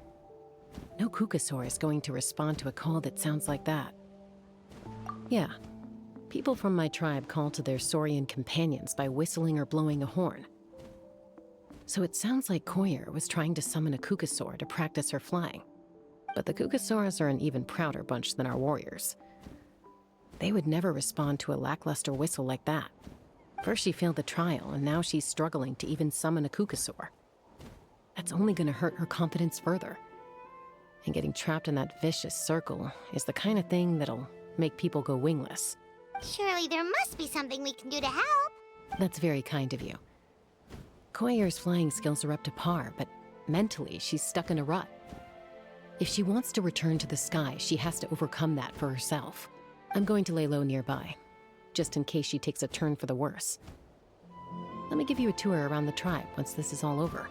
No Kukasaur is going to respond to a call that sounds like that. Yeah, People from my tribe call to their Saurian companions by whistling or blowing a horn. So it sounds like Koyer was trying to summon a Kukasaur to practice her flying. But the Kukasaurs are an even prouder bunch than our warriors. They would never respond to a lackluster whistle like that. First she failed the trial, and now she's struggling to even summon a Kukasaur. That's only gonna hurt her confidence further. And getting trapped in that vicious circle is the kind of thing that'll make people go wingless. Surely there must be something we can do to help. That's very kind of you. Koyer's flying skills are up to par, but mentally she's stuck in a rut. If she wants to return to the sky, she has to overcome that for herself. I'm going to lay low nearby, just in case she takes a turn for the worse. Let me give you a tour around the tribe once this is all over.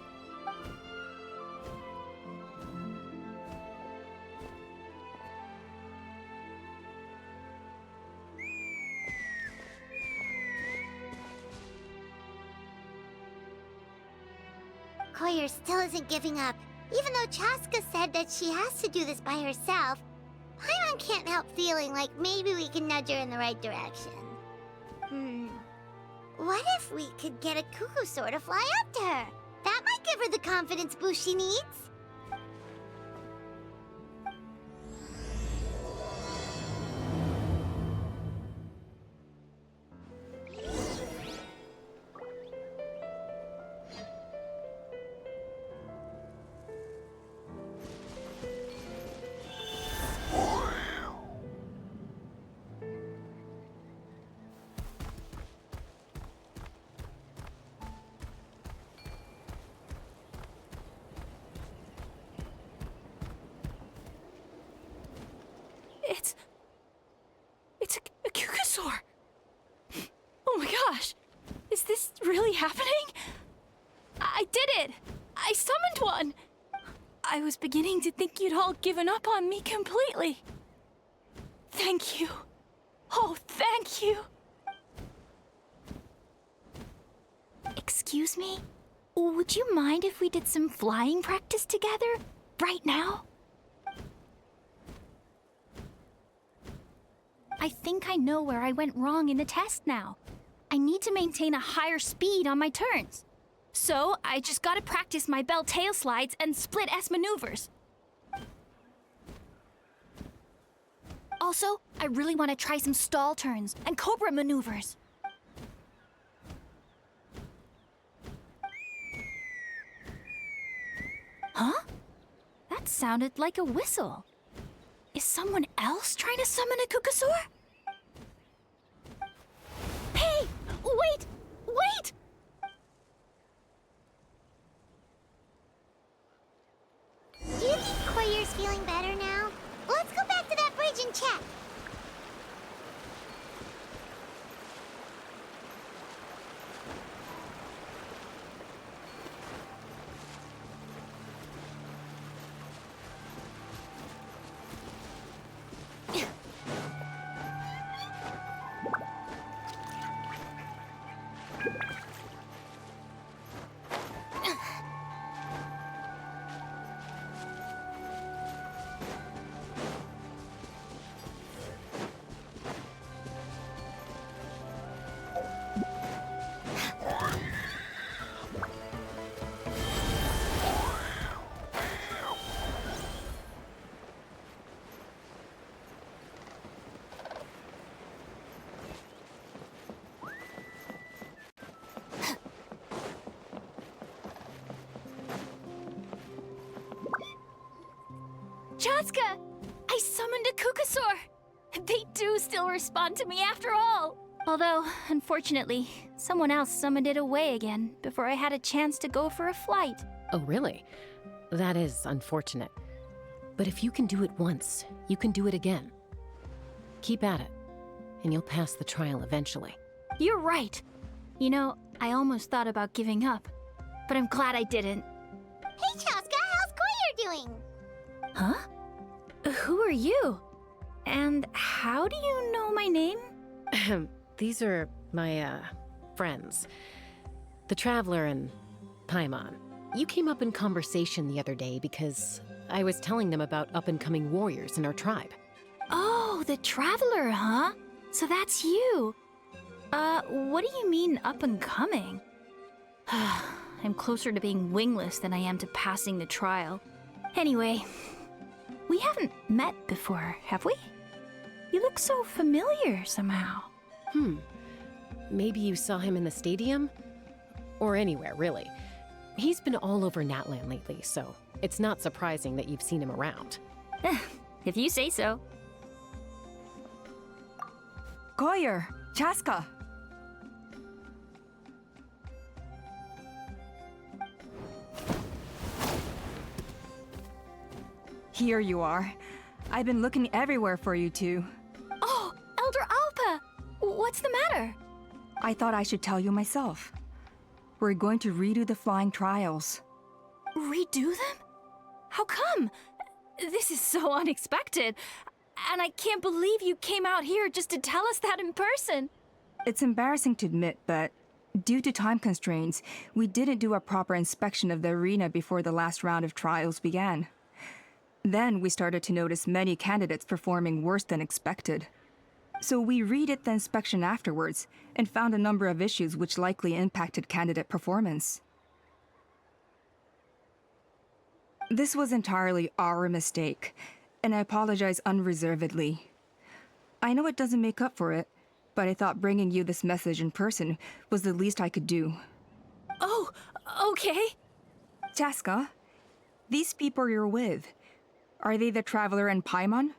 Koyer still isn't giving up. Even though Chaska said that she has to do this by herself, Paimon can't help feeling like maybe we can nudge her in the right direction. What if we could get a Kukusaur to fly up to her? That might give her the confidence boost she needs. It's a Kukasaur! Oh my gosh! Is this really happening? I did it! I summoned one! I was beginning to think you'd all given up on me completely. Thank you. Oh, thank you. Excuse me? Would you mind if we did some flying practice together? Right now? I think I know where I went wrong in the test now. I need to maintain a higher speed on my turns. So I just gotta practice my bell tail slides and split S maneuvers. Also, I really want to try some stall turns and cobra maneuvers. Huh? That sounded like a whistle. Is someone else trying to summon a Kukasaur? Hey! Wait! Wait! Do you think Koyer's feeling better now? Let's go back to that bridge and check. Chaska! I summoned a Kukasaur! They do still respond to me after all! Although, unfortunately, someone else summoned it away again before I had a chance to go for a flight. Oh, really? That is unfortunate. But if you can do it once, you can do it again. Keep at it, and you'll pass the trial eventually. You're right. You know, I almost thought about giving up, but I'm glad I didn't. Hey, Chaska, how's Koyer doing? Huh? Who are you? And how do you know my name? These are my, friends. The Traveler and Paimon. You came up in conversation the other day because I was telling them about up-and-coming warriors in our tribe. Oh, the Traveler, huh? So that's you. What do you mean up and coming? I'm closer to being wingless than I am to passing the trial. Anyway, we haven't met before, have we? You look so familiar somehow. Maybe you saw him in the stadium? Or anywhere, really. He's been all over Natlan lately, so it's not surprising that you've seen him around. If you say so. Koyer, Chaska. Here you are. I've been looking everywhere for you two. Oh, Elder Alpa! What's the matter? I thought I should tell you myself. We're going to redo the flying trials. Redo them? How come? This is so unexpected. And I can't believe you came out here just to tell us that in person. It's embarrassing to admit, but due to time constraints, we didn't do a proper inspection of the arena before the last round of trials began. Then we started to notice many candidates performing worse than expected. So we redid the inspection afterwards and found a number of issues which likely impacted candidate performance. This was entirely our mistake, and I apologize unreservedly. I know it doesn't make up for it, but I thought bringing you this message in person was the least I could do. Oh, okay. Chaska, these people you're with, are they the Traveler and Paimon?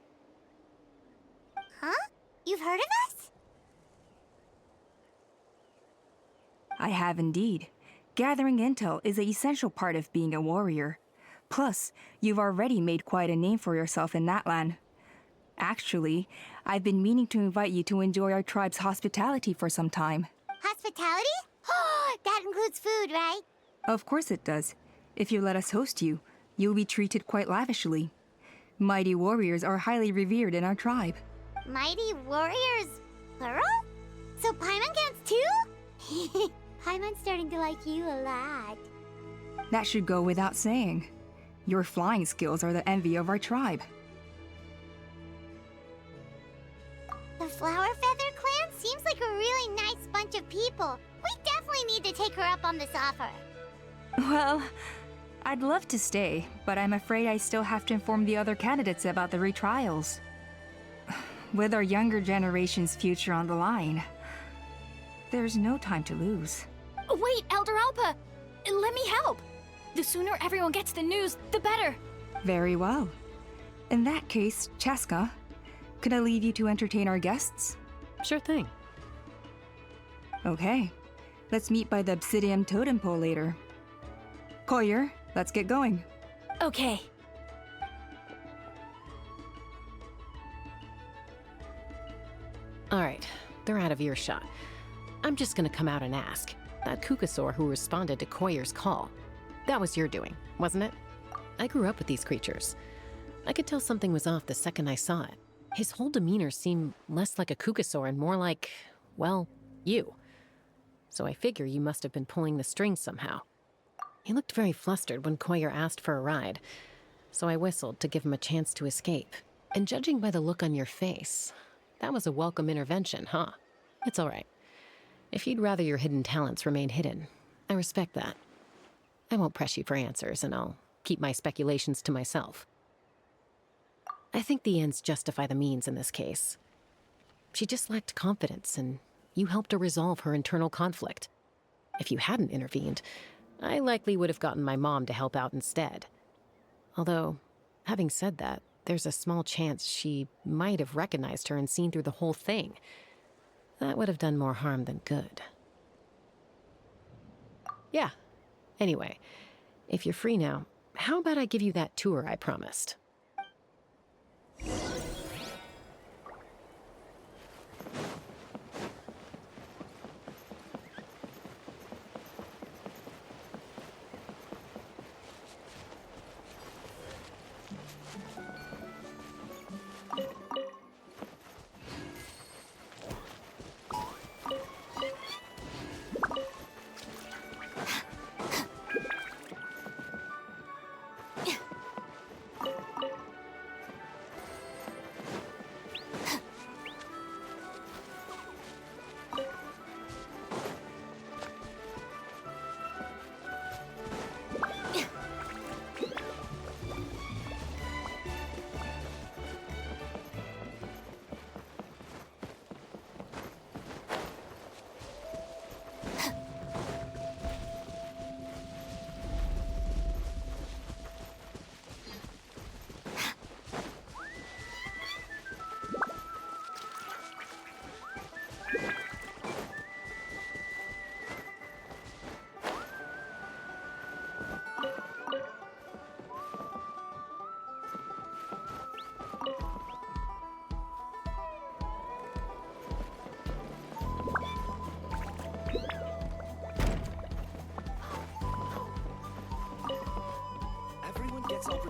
Huh? You've heard of us? I have indeed. Gathering intel is an essential part of being a warrior. Plus, you've already made quite a name for yourself in Natlan. Actually, I've been meaning to invite you to enjoy our tribe's hospitality for some time. Hospitality? Oh, that includes food, right? Of course it does. If you let us host you, you'll be treated quite lavishly. Mighty warriors are highly revered in our tribe. Mighty warriors, plural? So Paimon counts too? Paimon's starting to like you a lot. That should go without saying. Your flying skills are the envy of our tribe. The Flower Feather Clan seems like a really nice bunch of people. We definitely need to take her up on this offer. Well, I'd love to stay, but I'm afraid I still have to inform the other candidates about the retrials. With our younger generation's future on the line, there's no time to lose. Wait, Elder Alpa! Let me help! The sooner everyone gets the news, the better. Very well. In that case, Chaska, could I leave you to entertain our guests? Sure thing. Okay. Let's meet by the Obsidian Totem Pole later. Koyer, let's get going. Okay. All right, they're out of earshot. I'm just gonna come out and ask. That Kukasaur who responded to Koyer's call, that was your doing, wasn't it? I grew up with these creatures. I could tell something was off the second I saw it. His whole demeanor seemed less like a Kukasaur and more like, well, you. So I figure you must have been pulling the strings somehow. He looked very flustered when Koyer asked for a ride, so I whistled to give him a chance to escape. And judging by the look on your face, that was a welcome intervention, huh? It's all right. If you'd rather your hidden talents remain hidden, I respect that. I won't press you for answers, and I'll keep my speculations to myself. I think the ends justify the means in this case. She just lacked confidence, and you helped her resolve her internal conflict. If you hadn't intervened, I likely would have gotten my mom to help out instead. Although, having said that, there's a small chance she might have recognized her and seen through the whole thing. That would have done more harm than good. Yeah. Anyway, if you're free now, how about I give you that tour I promised?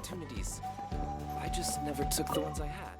opportunities. I just never took the ones I had.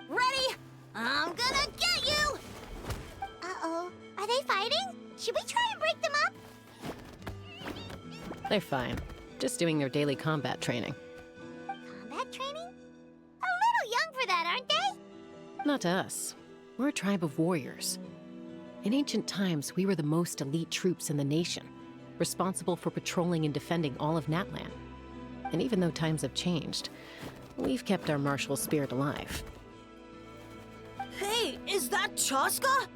Ready? I'm gonna get you! Uh-oh. Are they fighting? Should we try and break them up? They're fine. Just doing their daily combat training. Combat training? A little young for that, aren't they? Not to us. We're a tribe of warriors. In ancient times, we were the most elite troops in the nation, responsible for patrolling and defending all of Natlan. And even though times have changed, we've kept our martial spirit alive. Hey, is that Chaska?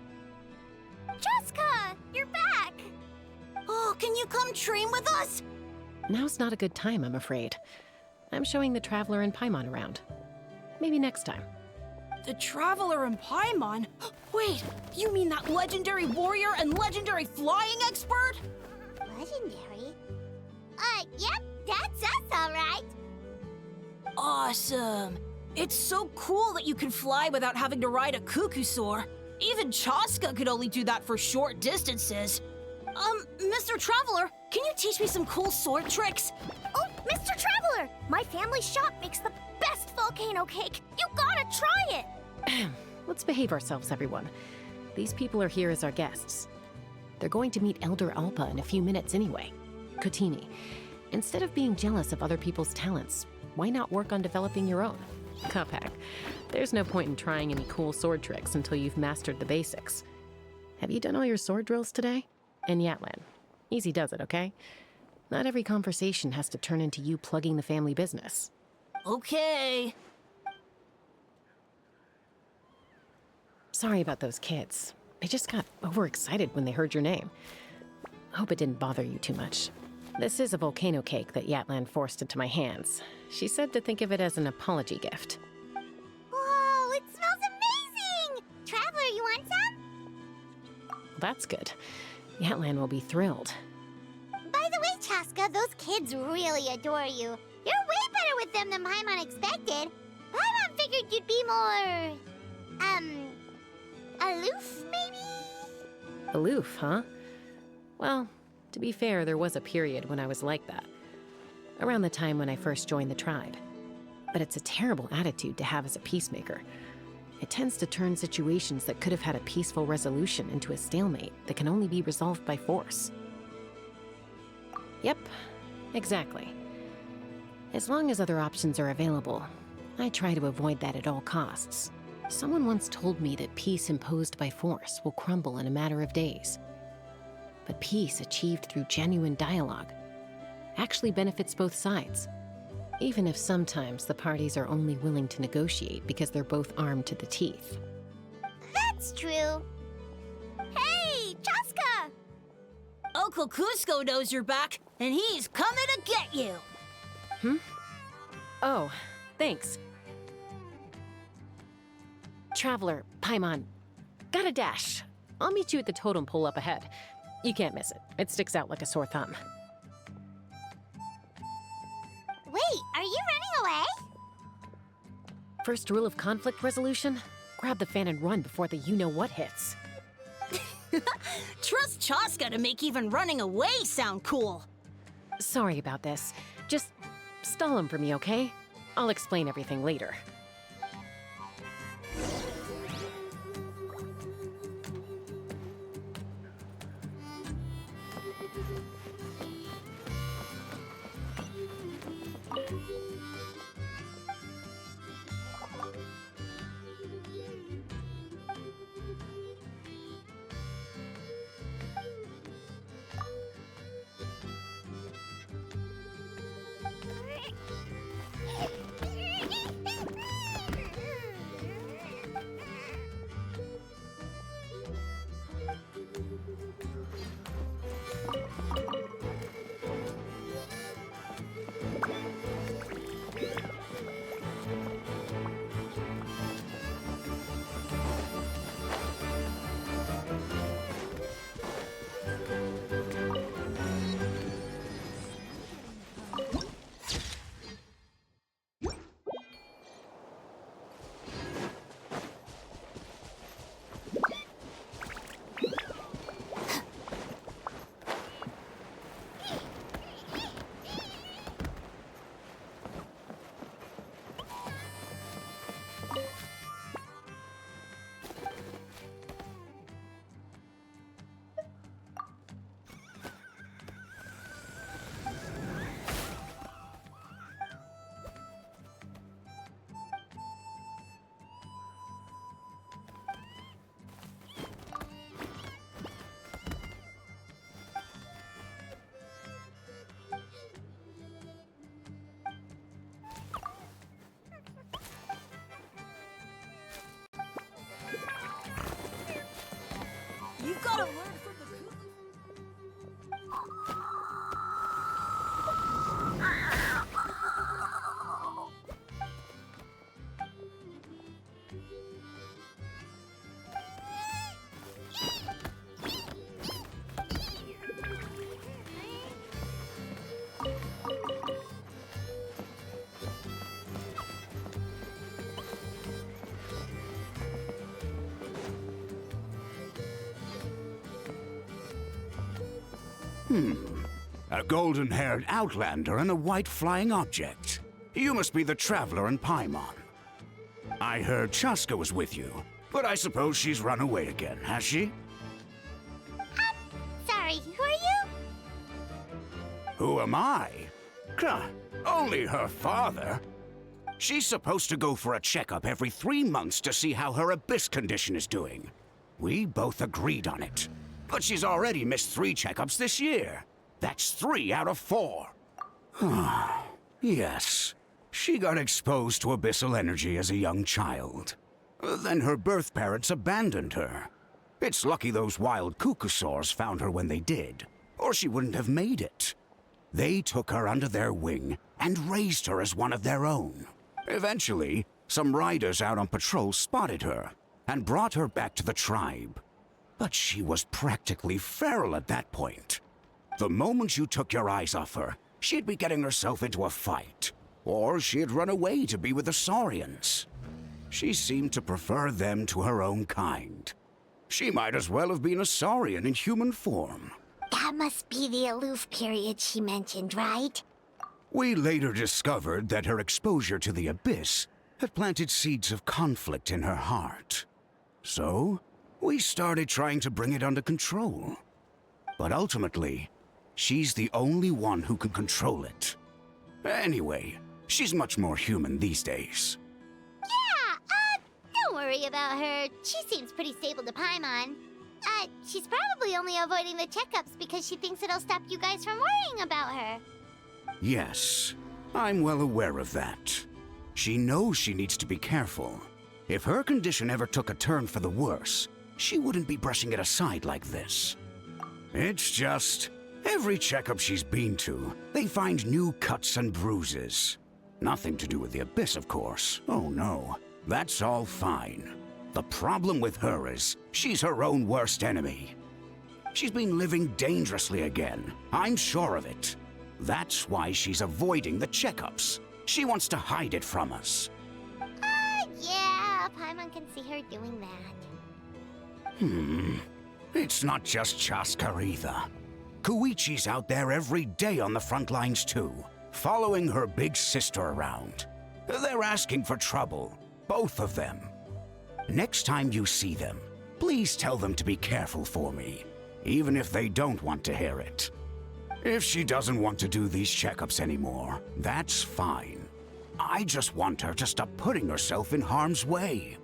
Chaska, you're back! Oh, can you come train with us? Now's not a good time, I'm afraid. I'm showing the Traveler and Paimon around. Maybe next time. The Traveler and Paimon? Wait, you mean that legendary warrior and legendary flying expert? Legendary? Yep, that's us, all right. Awesome. It's so cool that you can fly without having to ride a cuckoosaur. Even Chaska could only do that for short distances. Mr. Traveler, can you teach me some cool sword tricks? Oh, Mr. Traveler! My family shop makes the best volcano cake. You gotta try it! Let's behave ourselves, everyone. These people are here as our guests. They're going to meet Elder Alpa in a few minutes anyway. Kotini, instead of being jealous of other people's talents, why not work on developing your own? Cuphack, there's no point in trying any cool sword tricks until you've mastered the basics. Have you done all your sword drills today? And Yatlan, easy does it, okay? Not every conversation has to turn into you plugging the family business. Okay. Sorry about those kids. They just got overexcited when they heard your name. Hope it didn't bother you too much. This is a volcano cake that Yatlan forced into my hands. She said to think of it as an apology gift. Whoa, it smells amazing! Traveler, you want some? That's good. Yatlan will be thrilled. By the way, Chaska, those kids really adore you. You're way better with them than Paimon expected. Paimon figured you'd be more... aloof, maybe? Aloof, huh? Well, to be fair, there was a period when I was like that. Around the time when I first joined the tribe. But it's a terrible attitude to have as a peacemaker. It tends to turn situations that could have had a peaceful resolution into a stalemate that can only be resolved by force. Yep, exactly. As long as other options are available, I try to avoid that at all costs. Someone once told me that peace imposed by force will crumble in a matter of days. But peace achieved through genuine dialogue actually benefits both sides, even if sometimes the parties are only willing to negotiate because they're both armed to the teeth. That's true. Hey, Chaska! Uncle Cusco knows you're back, and he's coming to get you. Hmm? Oh, thanks. Traveler, Paimon, got a dash. I'll meet you at the totem pole up ahead. You can't miss it. It sticks out like a sore thumb. Wait, are you running away? First rule of conflict resolution? Grab the fan and run before the you-know-what hits. Trust Chaska to make even running away sound cool. Sorry about this. Just stall him for me, okay? I'll explain everything later. You've got to learn from the cuckoo. A golden-haired outlander and a white flying object. You must be the Traveler and Paimon. I heard Chaska was with you, but I suppose she's run away again, has she? Sorry, who are you? Who am I? Only her father. She's supposed to go for a checkup every 3 months to see how her abyss condition is doing. We both agreed on it. But she's already missed 3 checkups this year. That's 3 out of 4. Yes. She got exposed to abyssal energy as a young child. Then her birth parents abandoned her. It's lucky those wild cuckoosaurs found her when they did, or she wouldn't have made it. They took her under their wing and raised her as one of their own. Eventually, some riders out on patrol spotted her and brought her back to the tribe. But she was practically feral at that point. The moment you took your eyes off her, she'd be getting herself into a fight, or she'd run away to be with the Saurians. She seemed to prefer them to her own kind. She might as well have been a Saurian in human form. That must be the aloof period she mentioned, right? We later discovered that her exposure to the abyss had planted seeds of conflict in her heart. So, we started trying to bring it under control. But ultimately, she's the only one who can control it. Anyway, she's much more human these days. Yeah, don't worry about her. She seems pretty stable to Paimon. She's probably only avoiding the checkups because she thinks it'll stop you guys from worrying about her. Yes, I'm well aware of that. She knows she needs to be careful. If her condition ever took a turn for the worse, she wouldn't be brushing it aside like this. It's just, every checkup she's been to, they find new cuts and bruises. Nothing to do with the abyss, of course. Oh no, that's all fine. The problem with her is she's her own worst enemy. She's been living dangerously again. I'm sure of it. That's why she's avoiding the checkups. She wants to hide it from us. Yeah, Paimon can see her doing that. It's not just Chaska either. Koichi's out there every day on the front lines too, following her big sister around. They're asking for trouble, both of them. Next time you see them, please tell them to be careful for me, even if they don't want to hear it. If she doesn't want to do these checkups anymore, that's fine. I just want her to stop putting herself in harm's way.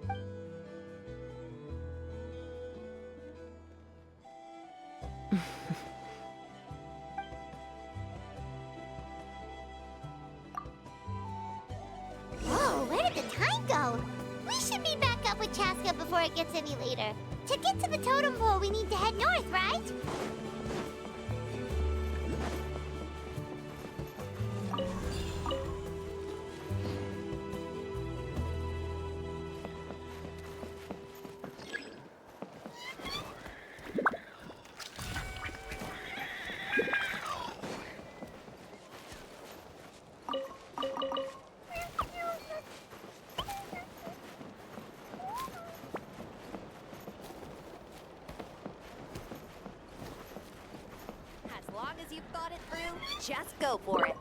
Whoa, where did the time go? We should be back up with Chaska before it gets any later. To get to the totem pole, we need to head north, right? As long as you've thought it through, just go for it.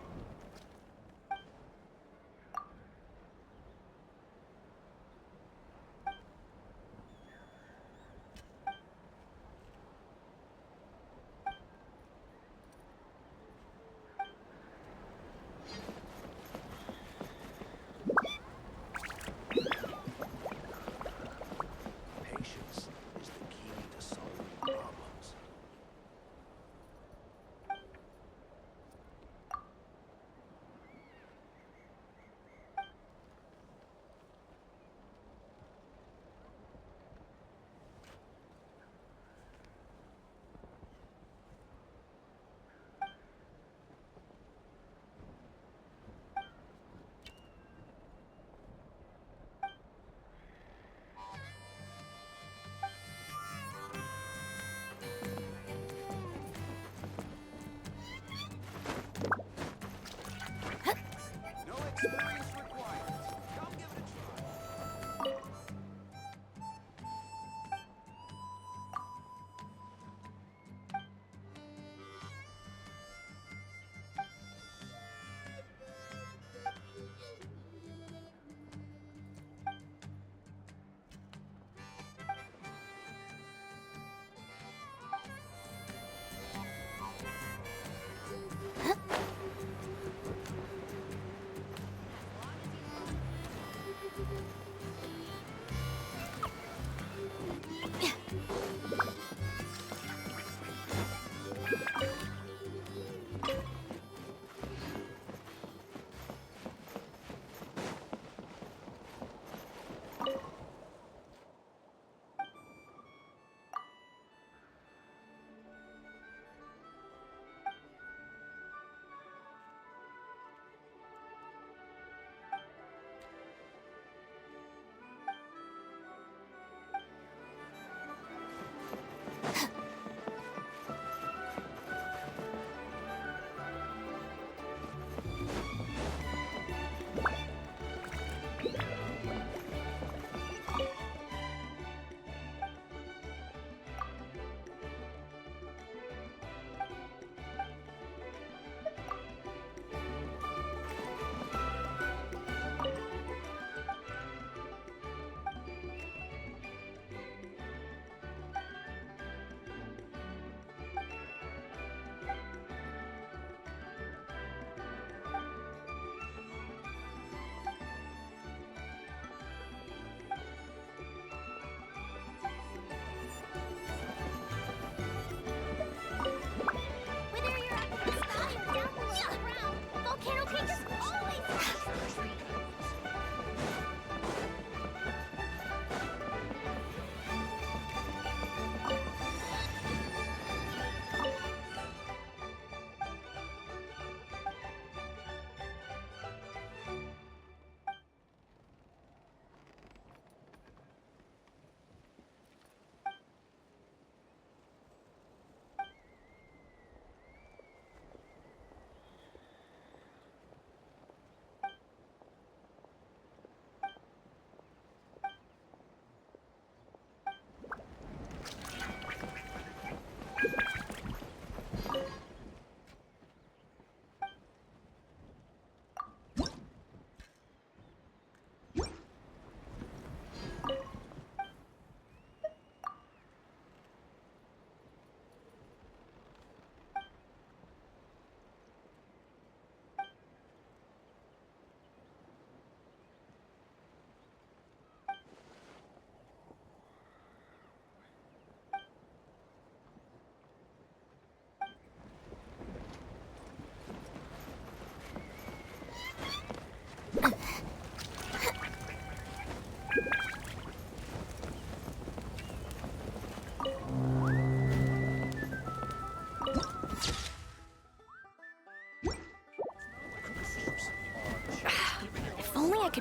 Patience is the key to solving problems. No experience required. Come give it a try.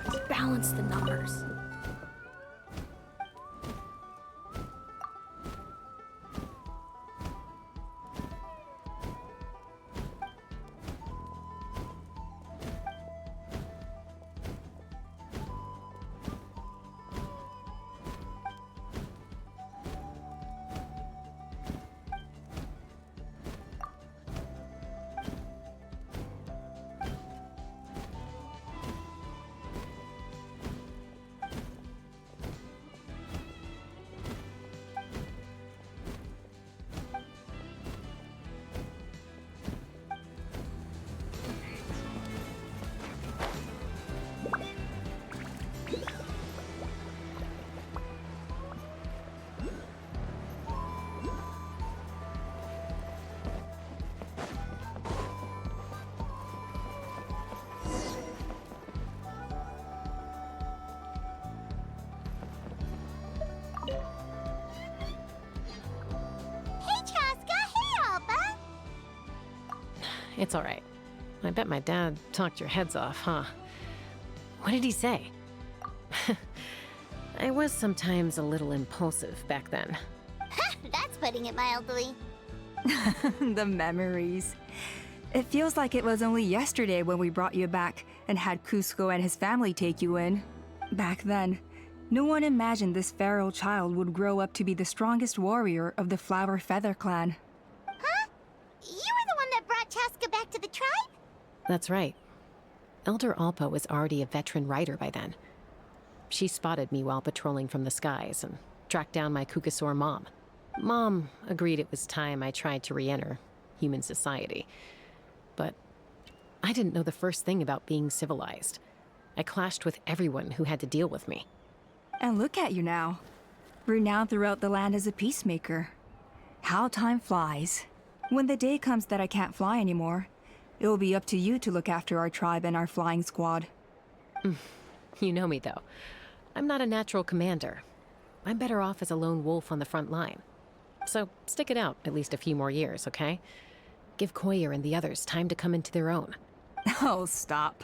could balance the numbers. It's all right. I bet my dad talked your heads off, huh? What did he say? I was sometimes a little impulsive back then. That's putting it mildly. The memories. It feels like it was only yesterday when we brought you back and had Cusco and his family take you in. Back then, no one imagined this feral child would grow up to be the strongest warrior of the Flower Feather clan. Huh? You were the one that brought Chaska back to the tribe? That's right. Elder Alpa was already a veteran rider by then. She spotted me while patrolling from the skies and tracked down my Kukasaur mom. Mom agreed it was time I tried to re-enter human society. But I didn't know the first thing about being civilized. I clashed with everyone who had to deal with me. And look at you now. Renowned throughout the land as a peacemaker. How time flies. When the day comes that I can't fly anymore, it will be up to you to look after our tribe and our flying squad. You know me, though. I'm not a natural commander. I'm better off as a lone wolf on the front line. So stick it out at least a few more years, okay? Give Koyer and the others time to come into their own. Oh, stop.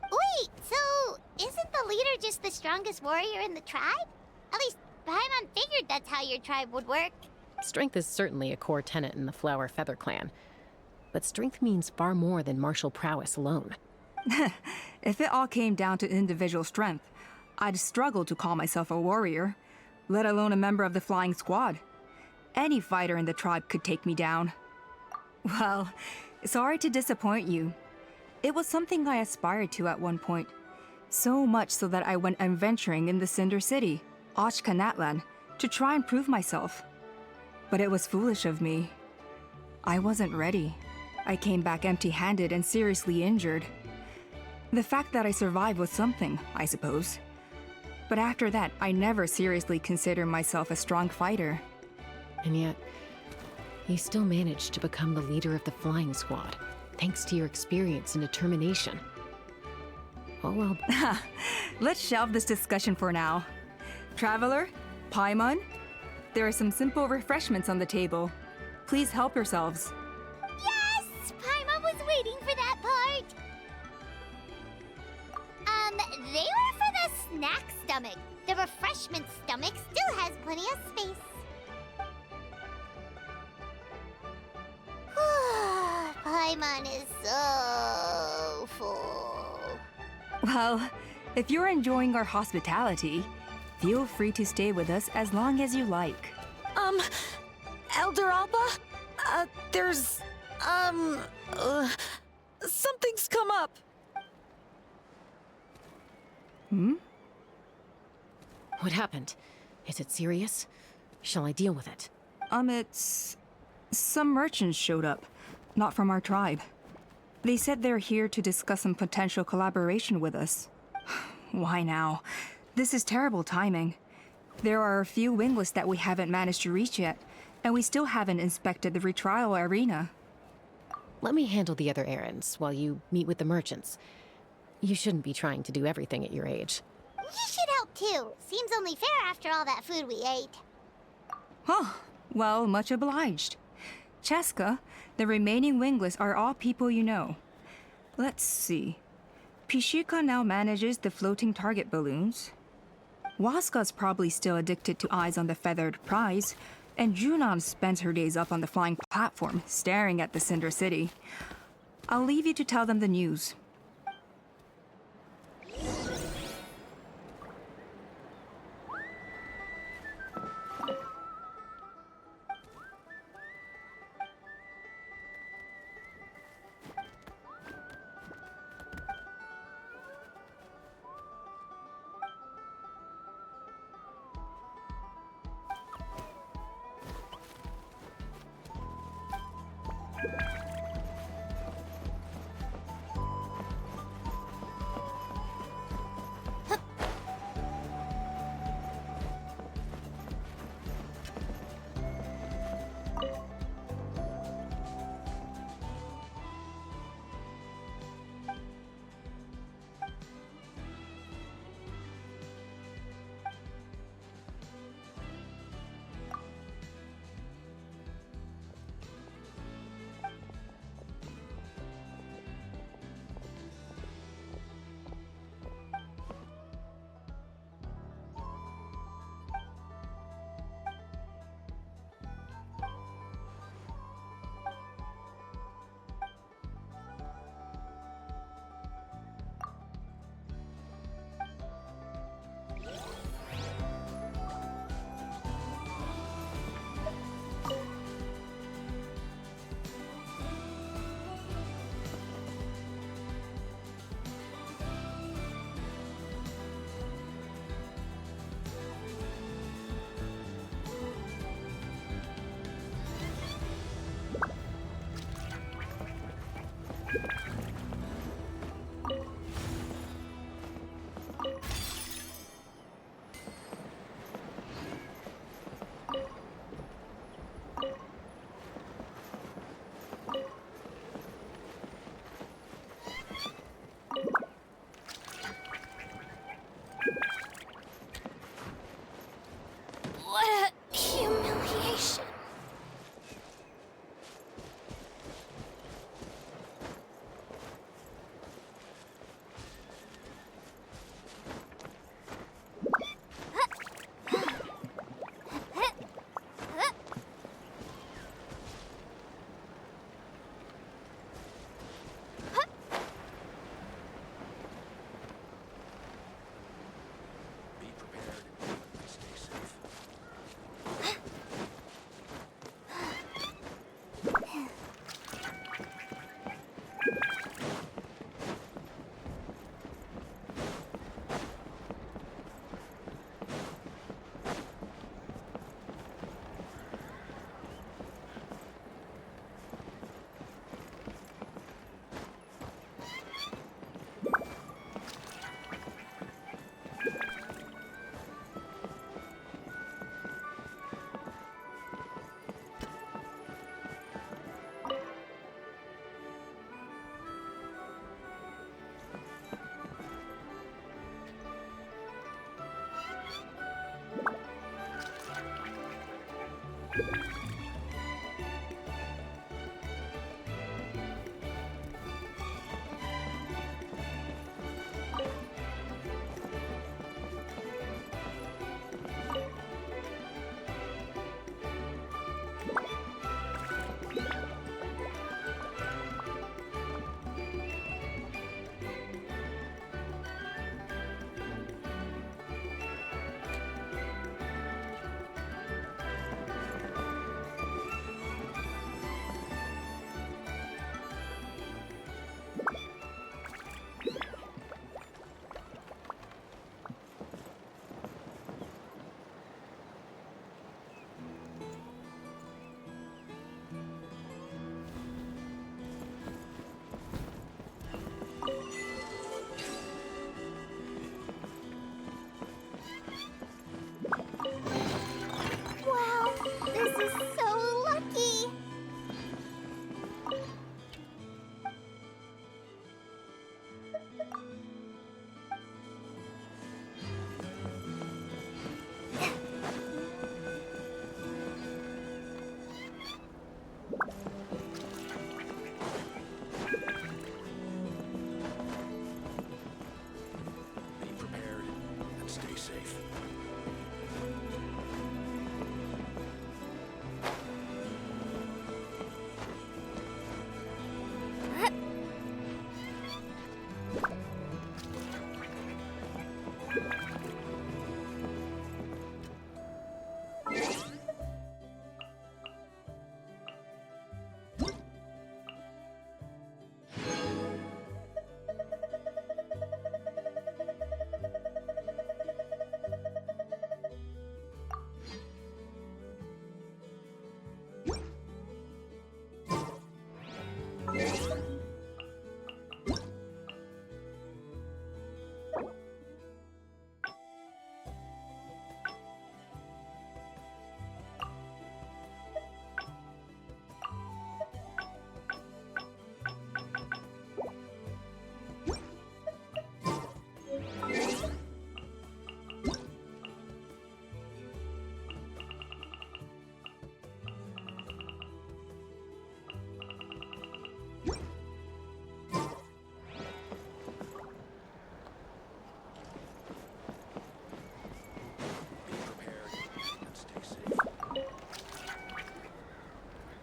Wait, so isn't the leader just the strongest warrior in the tribe? At least Paimon figured that's how your tribe would work. Strength is certainly a core tenet in the Flower Feather clan. But strength means far more than martial prowess alone. If it all came down to individual strength, I'd struggle to call myself a warrior, let alone a member of the flying squad. Any fighter in the tribe could take me down. Well, sorry to disappoint you. It was something I aspired to at one point. So much so that I went adventuring in the Cinder City, Ochkanatlan, to try and prove myself. But it was foolish of me. I wasn't ready. I came back empty-handed and seriously injured. The fact that I survived was something, I suppose. But after that, I never seriously considered myself a strong fighter. And yet, you still managed to become the leader of the flying squad, thanks to your experience and determination. Oh well. Let's shelve this discussion for now. Traveler, Paimon, there are some simple refreshments on the table. Please help yourselves. Yes! Paimon was waiting for that part! They were for the snack stomach. The refreshment stomach still has plenty of space. Paimon is so full. Well, if you're enjoying our hospitality, feel free to stay with us as long as you like. Elder Alpa? Something's come up. What happened? Is it serious? Shall I deal with it? It's... Some merchants showed up, not from our tribe. They said they're here to discuss some potential collaboration with us. Why now? This is terrible timing. There are a few winglets that we haven't managed to reach yet, and we still haven't inspected the retrial arena. Let me handle the other errands while you meet with the merchants. You shouldn't be trying to do everything at your age. You should help too. Seems only fair after all that food we ate. Huh. Well, much obliged. Chaska, the remaining winglets are all people you know. Let's see. Pishika now manages the floating target balloons. Waska's probably still addicted to Eyes on the Feathered Prize, and Junon spends her days up on the flying platform, staring at the Cinder City. I'll leave you to tell them the news.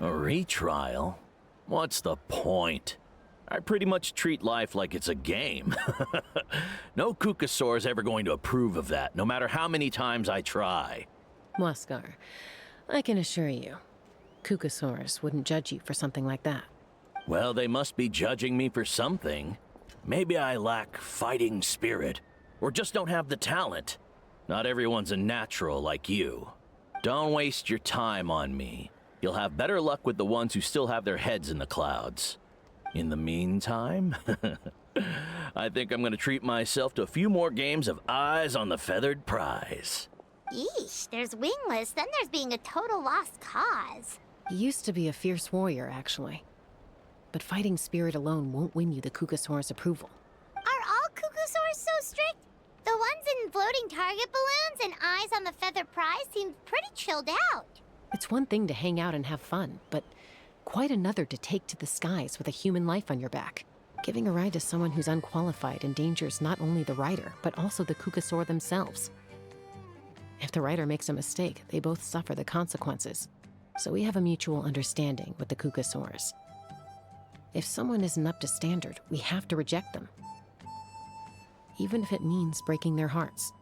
A retrial? What's the point? I pretty much treat life like it's a game. No Kukasaur's ever going to approve of that, no matter how many times I try. Waskar, I can assure you, Kukasaurs wouldn't judge you for something like that. Well, they must be judging me for something. Maybe I lack fighting spirit, or just don't have the talent. Not everyone's a natural like you. Don't waste your time on me. You'll have better luck with the ones who still have their heads in the clouds. In the meantime, I think I'm gonna treat myself to a few more games of Eyes on the Feathered Prize. Yeesh, there's wingless, then there's being a total lost cause. You used to be a fierce warrior, actually. But fighting spirit alone won't win you the Kukasaur's approval. Are all Kukasaurs so strict? The ones in floating target balloons and Eyes on the Feathered Prize seem pretty chilled out. It's one thing to hang out and have fun, but quite another to take to the skies with a human life on your back. Giving a ride to someone who's unqualified endangers not only the rider, but also the Kukasaur themselves. If the rider makes a mistake, they both suffer the consequences. So we have a mutual understanding with the Kukasaurs. If someone isn't up to standard, we have to reject them. Even if it means breaking their hearts.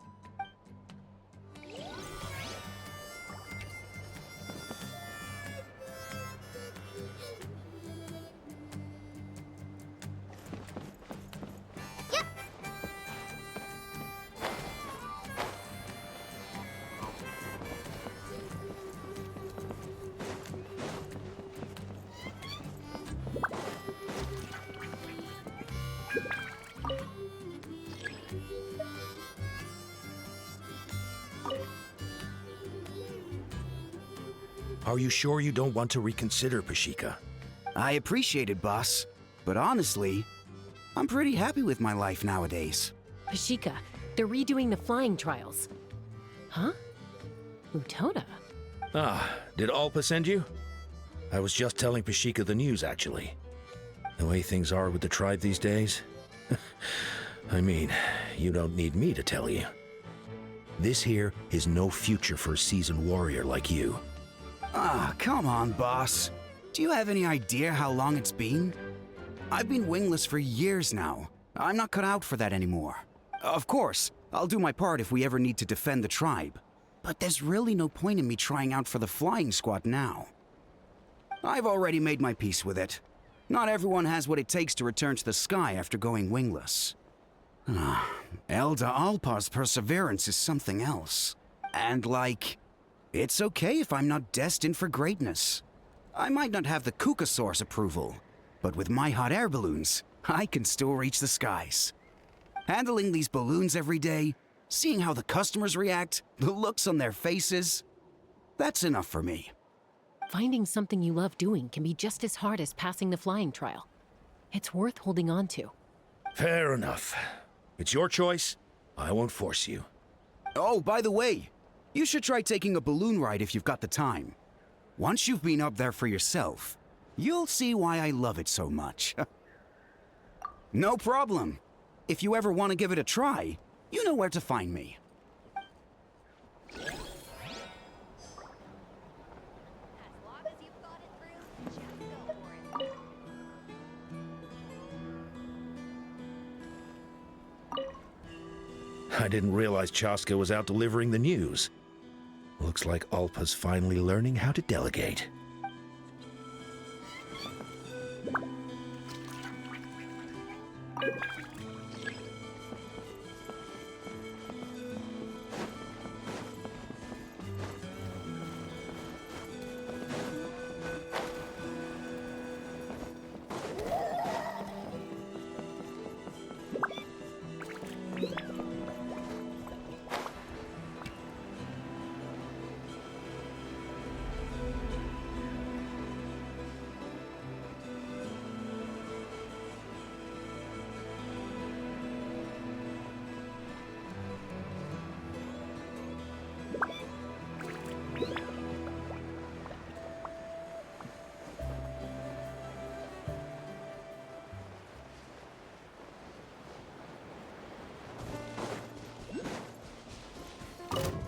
Are you sure you don't want to reconsider, Pashika? I appreciate it, boss. But honestly, I'm pretty happy with my life nowadays. Pashika, they're redoing the flying trials. Huh? Utona? Ah, did Alpa send you? I was just telling Pashika the news, actually. The way things are with the tribe these days. I mean, you don't need me to tell you. This here is no future for a seasoned warrior like you. Ah, come on, boss. Do you have any idea how long it's been? I've been wingless for years now. I'm not cut out for that anymore. Of course, I'll do my part if we ever need to defend the tribe. But there's really no point in me trying out for the flying squad now. I've already made my peace with it. Not everyone has what it takes to return to the sky after going wingless. Elder Alpa's perseverance is something else. And it's okay if I'm not destined for greatness. I might not have the Kukasaur's approval, but with my hot air balloons, I can still reach the skies. Handling these balloons every day, seeing how the customers react, the looks on their faces, that's enough for me. Finding something you love doing can be just as hard as passing the flying trial. It's worth holding on to. Fair enough. It's your choice. I won't force you. Oh, by the way, you should try taking a balloon ride if you've got the time. Once you've been up there for yourself, you'll see why I love it so much. No problem. If you ever want to give it a try, you know where to find me. I didn't realize Chaska was out delivering the news. Looks like Alpa's finally learning how to delegate.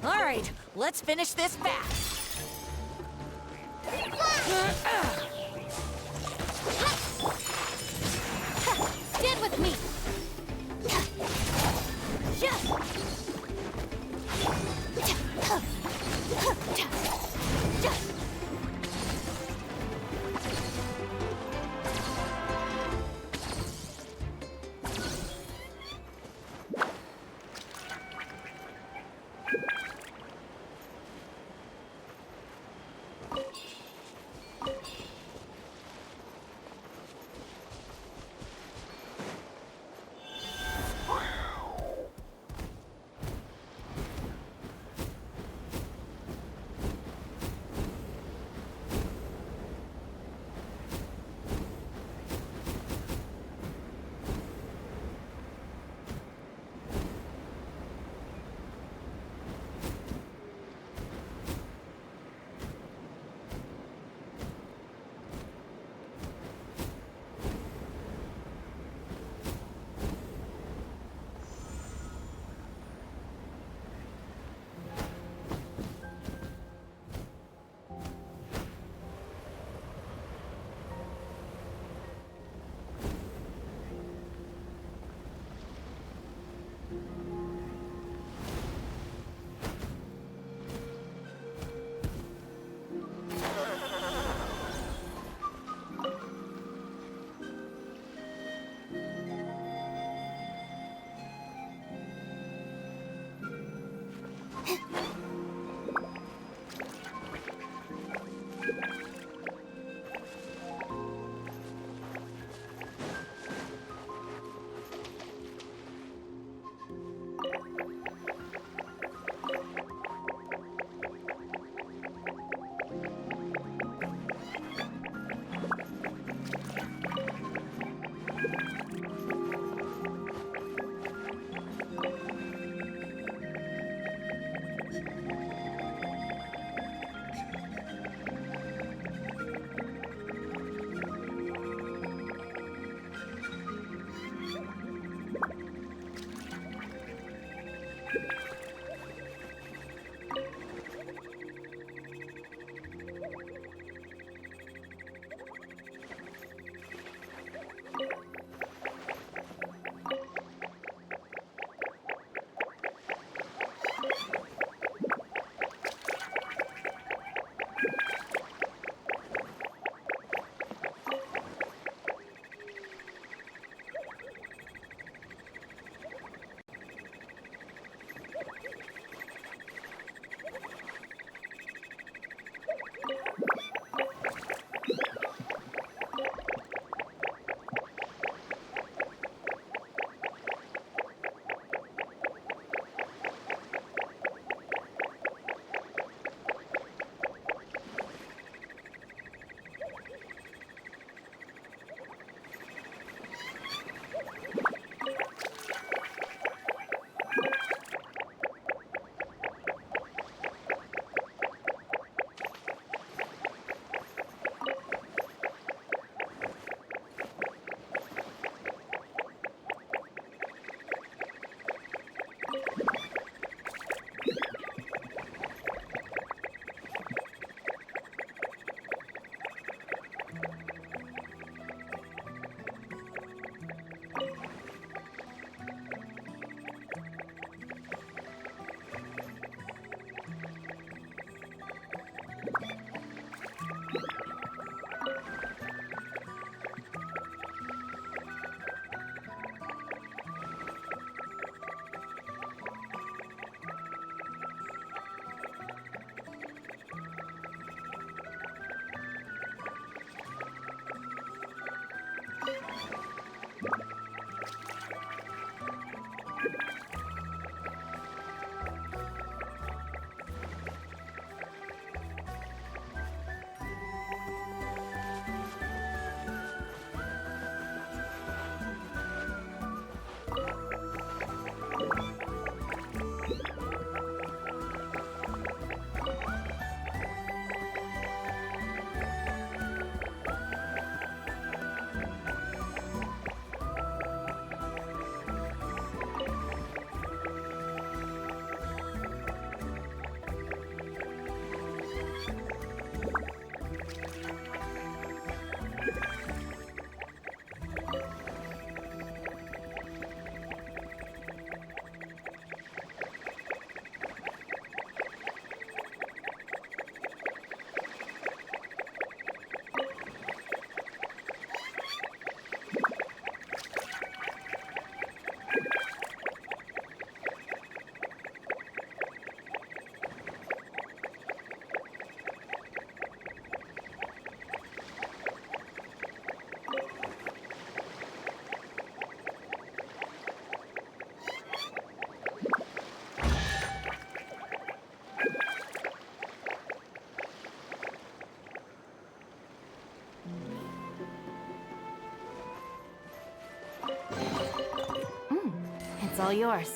All right, let's finish this fast. Stand with me. It's all yours.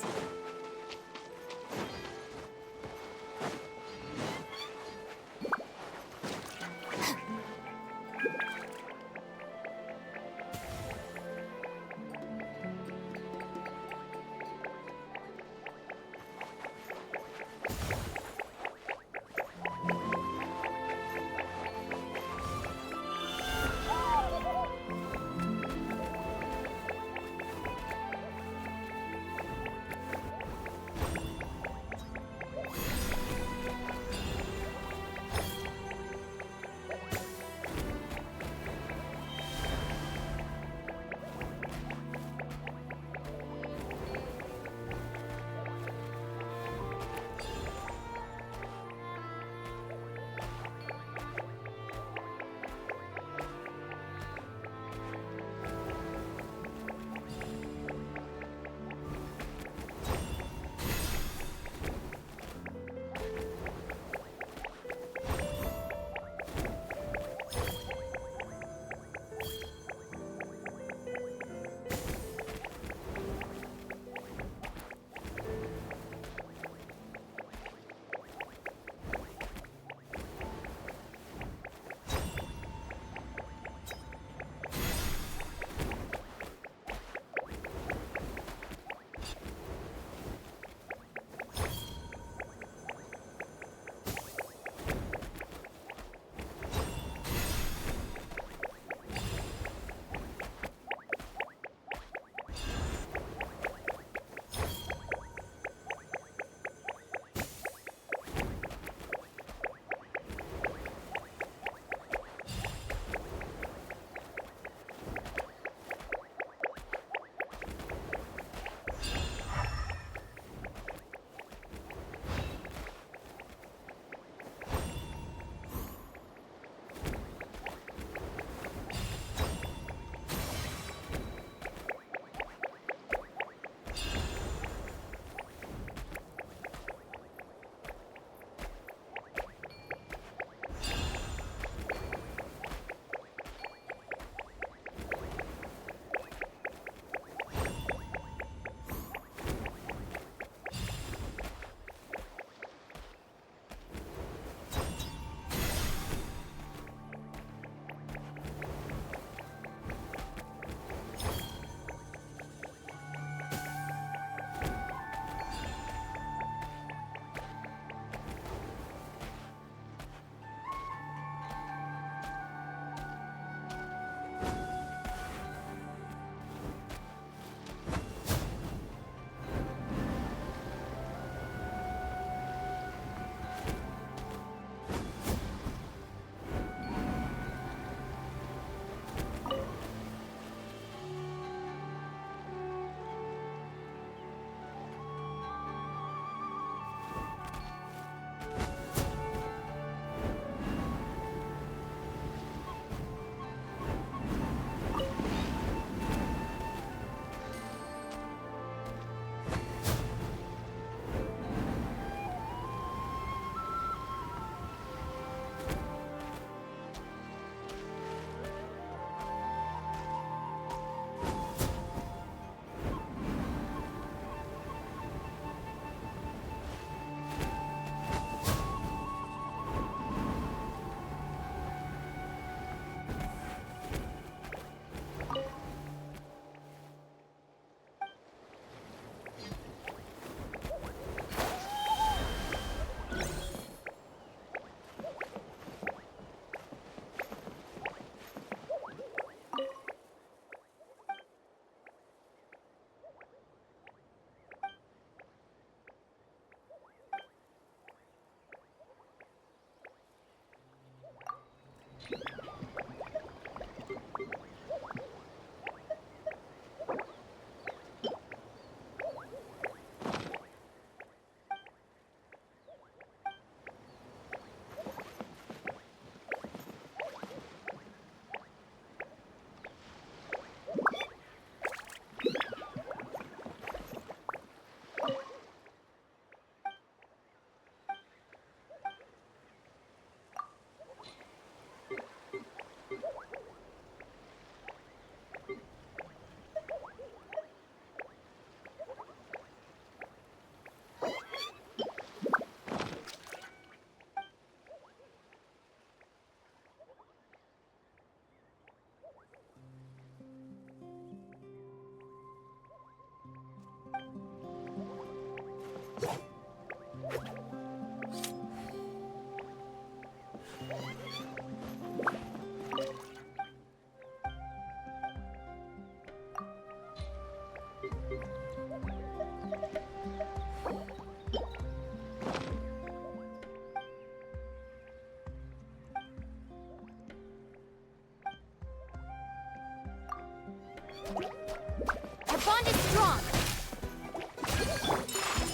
Our bond is strong.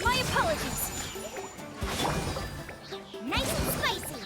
My apologies. Nice and spicy.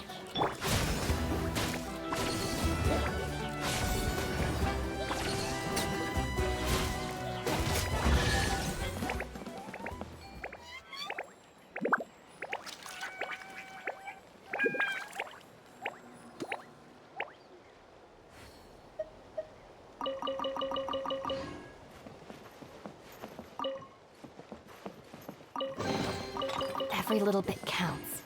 Every little bit counts.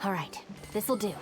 All right, this'll do.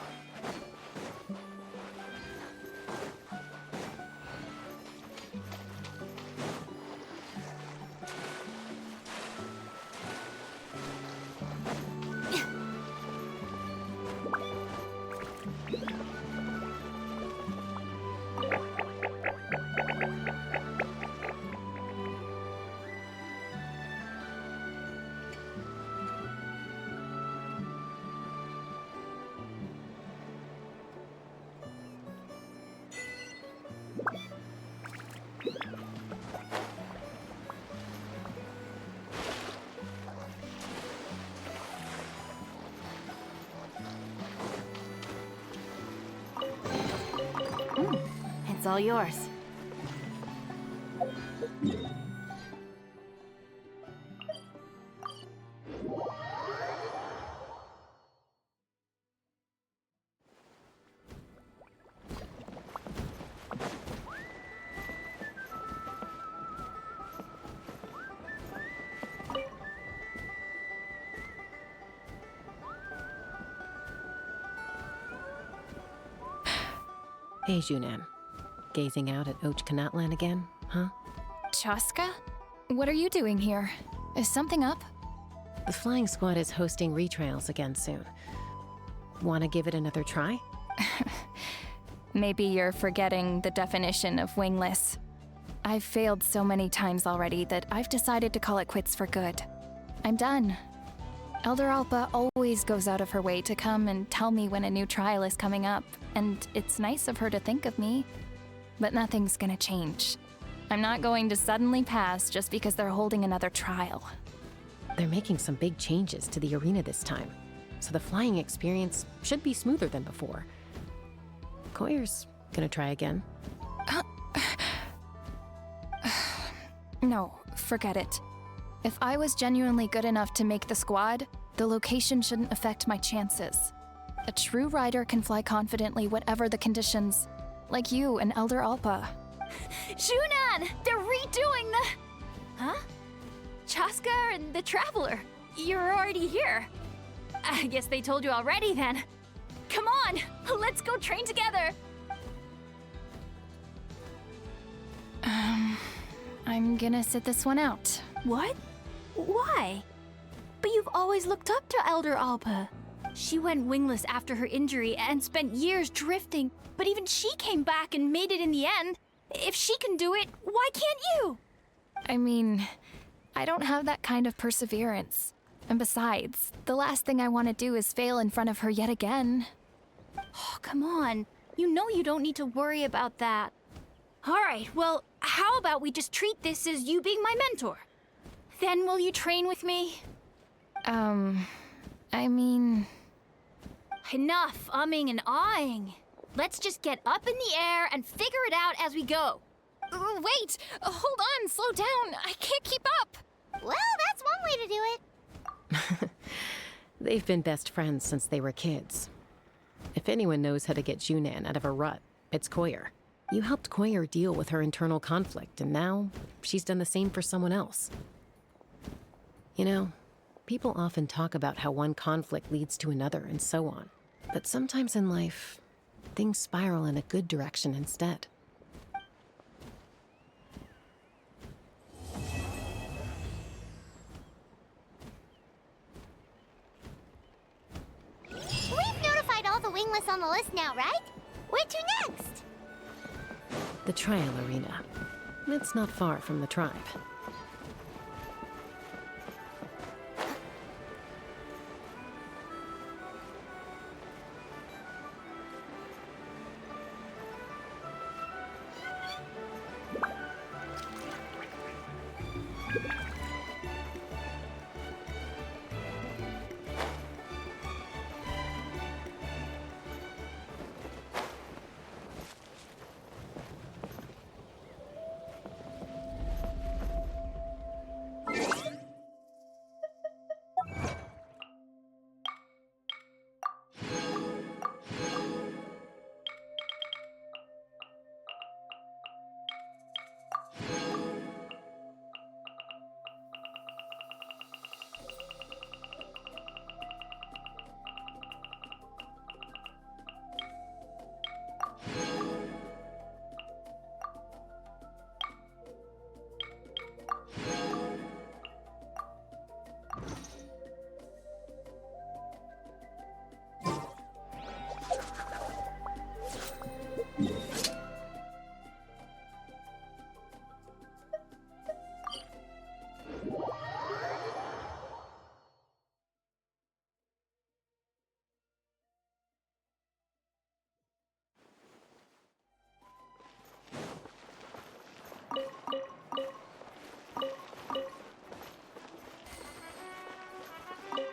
It's all yours. Hey, Junan. Gazing out at Ochkanatlan again, huh? Chaska? What are you doing here? Is something up? The flying squad is hosting retrials again soon. Wanna give it another try? Maybe you're forgetting the definition of wingless. I've failed so many times already that I've decided to call it quits for good. I'm done. Elder Alpa always goes out of her way to come and tell me when a new trial is coming up, and it's nice of her to think of me. But nothing's gonna change. I'm not going to suddenly pass just because they're holding another trial. They're making some big changes to the arena this time, so the flying experience should be smoother than before. Koyer's gonna try again. No, forget it. If I was genuinely good enough to make the squad, the location shouldn't affect my chances. A true rider can fly confidently whatever the conditions, like you and Elder Alpa. Junan! They're redoing the... Huh? Chaska and the Traveler. You're already here. I guess they told you already then. Come on, let's go train together. I'm gonna sit this one out. What? Why? But you've always looked up to Elder Alpa. She went wingless after her injury and spent years drifting, but even she came back and made it in the end. If she can do it, why can't you? I mean, I don't have that kind of perseverance. And besides, the last thing I want to do is fail in front of her yet again. Oh, come on. You know you don't need to worry about that. All right, well, how about we just treat this as you being my mentor? Then will you train with me? I mean... Enough umming and ahhing. Let's just get up in the air and figure it out as we go. Wait! Hold on, slow down. I can't keep up. Well, that's one way to do it. They've been best friends since they were kids. If anyone knows how to get Junan out of a rut, it's Koyer. You helped Koyer deal with her internal conflict, and now she's done the same for someone else. You know, people often talk about how one conflict leads to another and so on. But sometimes in life, things spiral in a good direction instead. We've notified all the wingless on the list now, right? Where to next? The trial arena. It's not far from the tribe.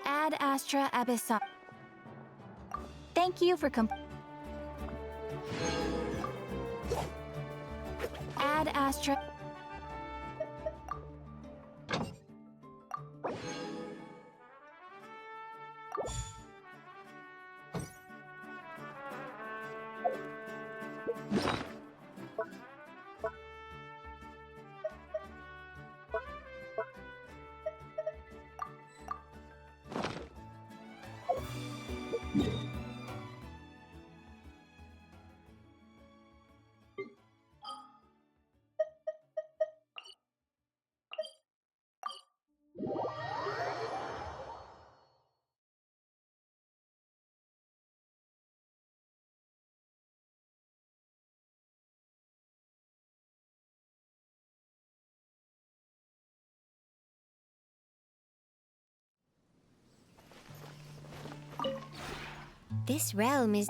Ad Astra Abyssal. Thank you for Ad Astra. This realm is...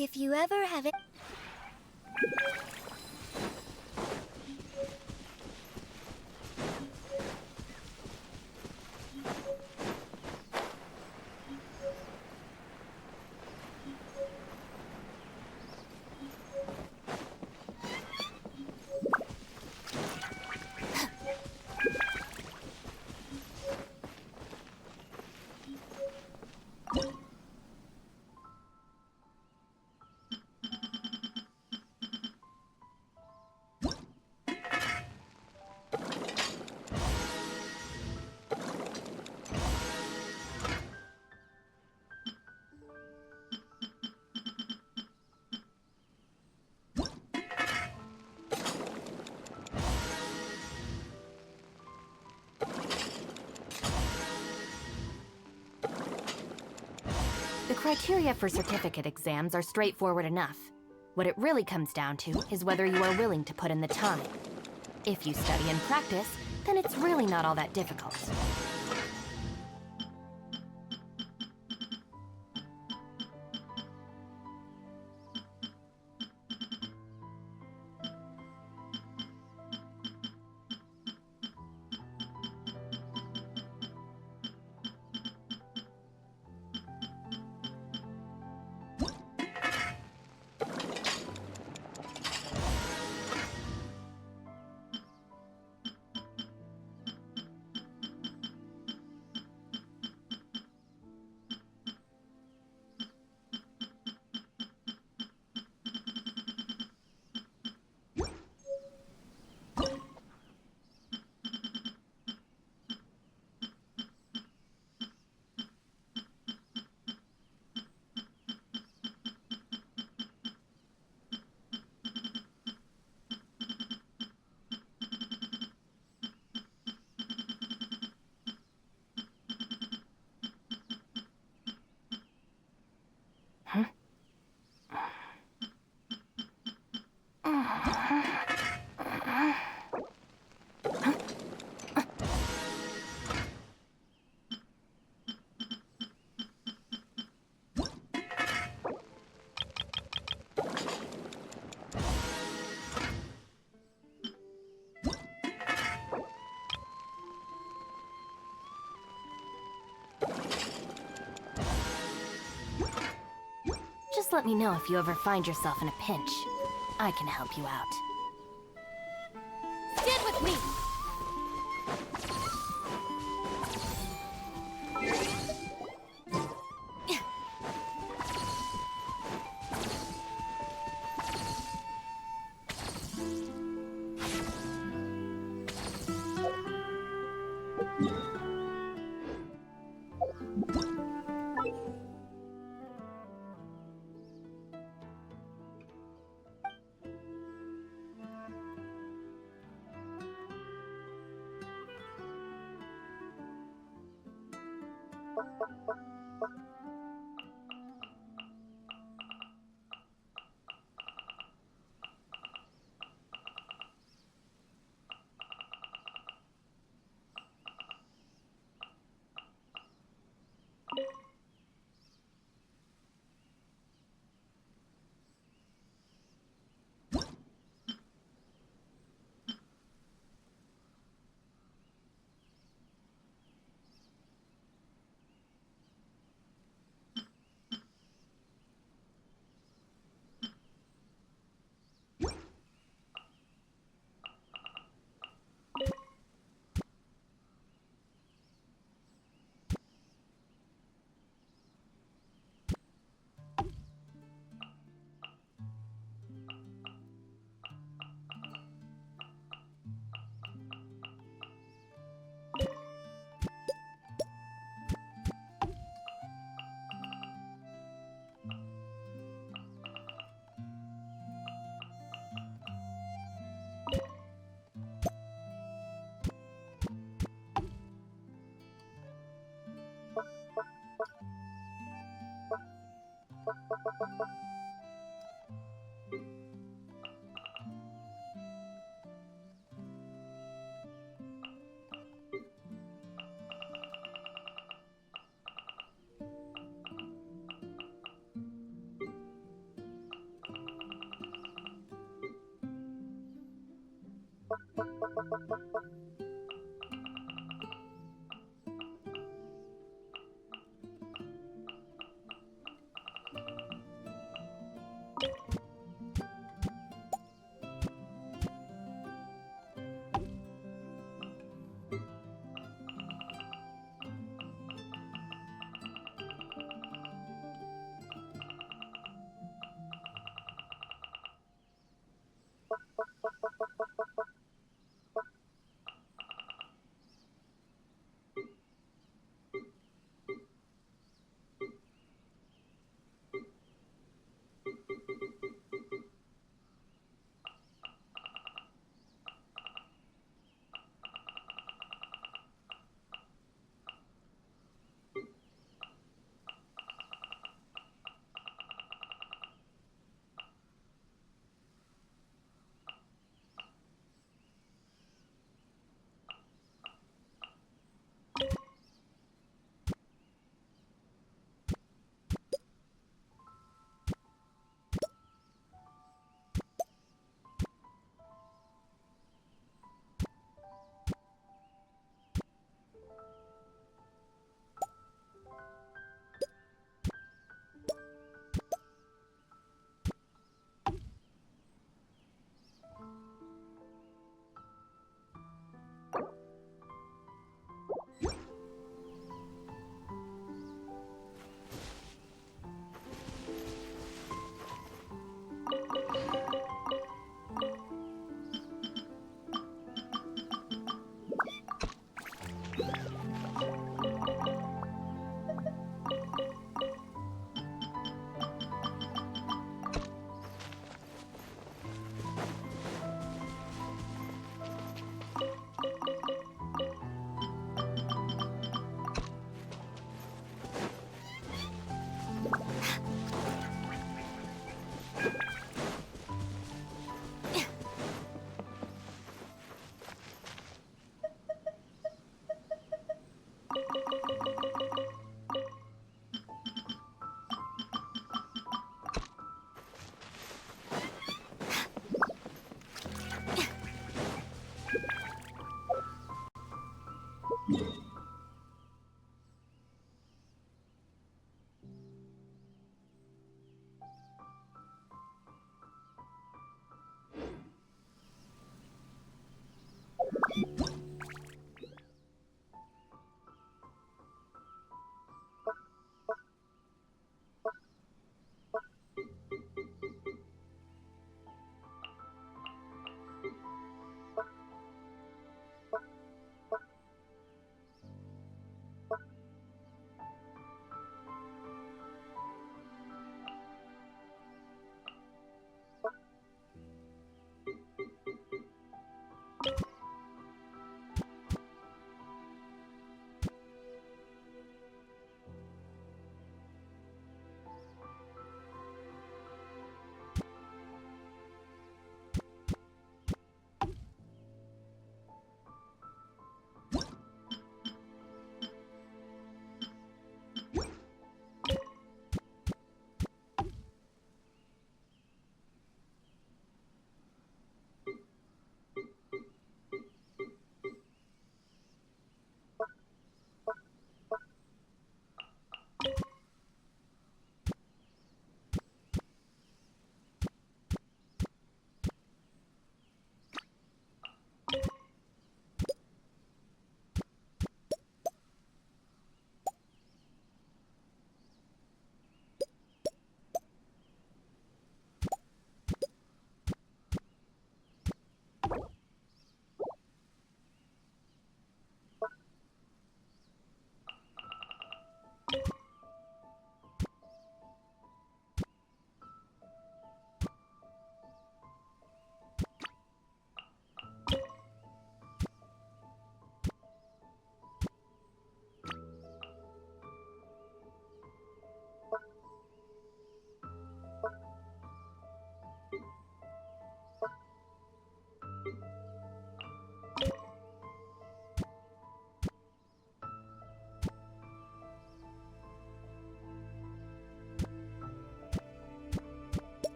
If you ever have it... The criteria for certificate exams are straightforward enough. What it really comes down to is whether you are willing to put in the time. If you study and practice, then it's really not all that difficult. Just let me know if you ever find yourself in a pinch. I can help you out. Stand with me!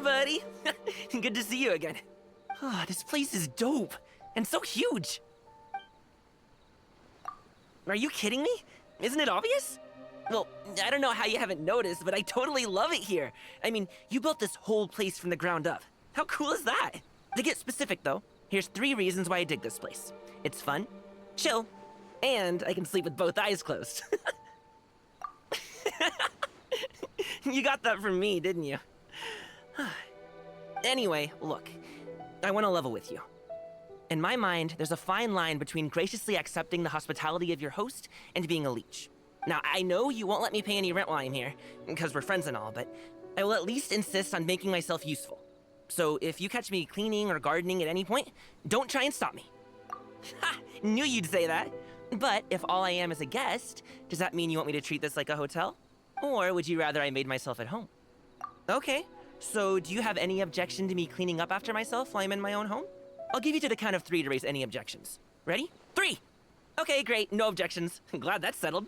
buddy. Good to see you again. Oh, this place is dope and so huge. Are you kidding me? Isn't it obvious? Well, I don't know how you haven't noticed, but I totally love it here. I mean, you built this whole place from the ground up. How cool is that? To get specific, though, here's 3 reasons why I dig this place. It's fun, chill, and I can sleep with both eyes closed. You got that from me, didn't you? Anyway, look, I want to level with you. In my mind, there's a fine line between graciously accepting the hospitality of your host and being a leech. Now, I know you won't let me pay any rent while I'm here, because we're friends and all, but I will at least insist on making myself useful. So if you catch me cleaning or gardening at any point, don't try and stop me. Ha! Knew you'd say that. But if all I am is a guest, does that mean you want me to treat this like a hotel? Or would you rather I made myself at home? Okay, so do you have any objection to me cleaning up after myself while I'm in my own home? I'll give you to the count of 3 to raise any objections. Ready? 3! Okay, great, no objections. Glad that's settled.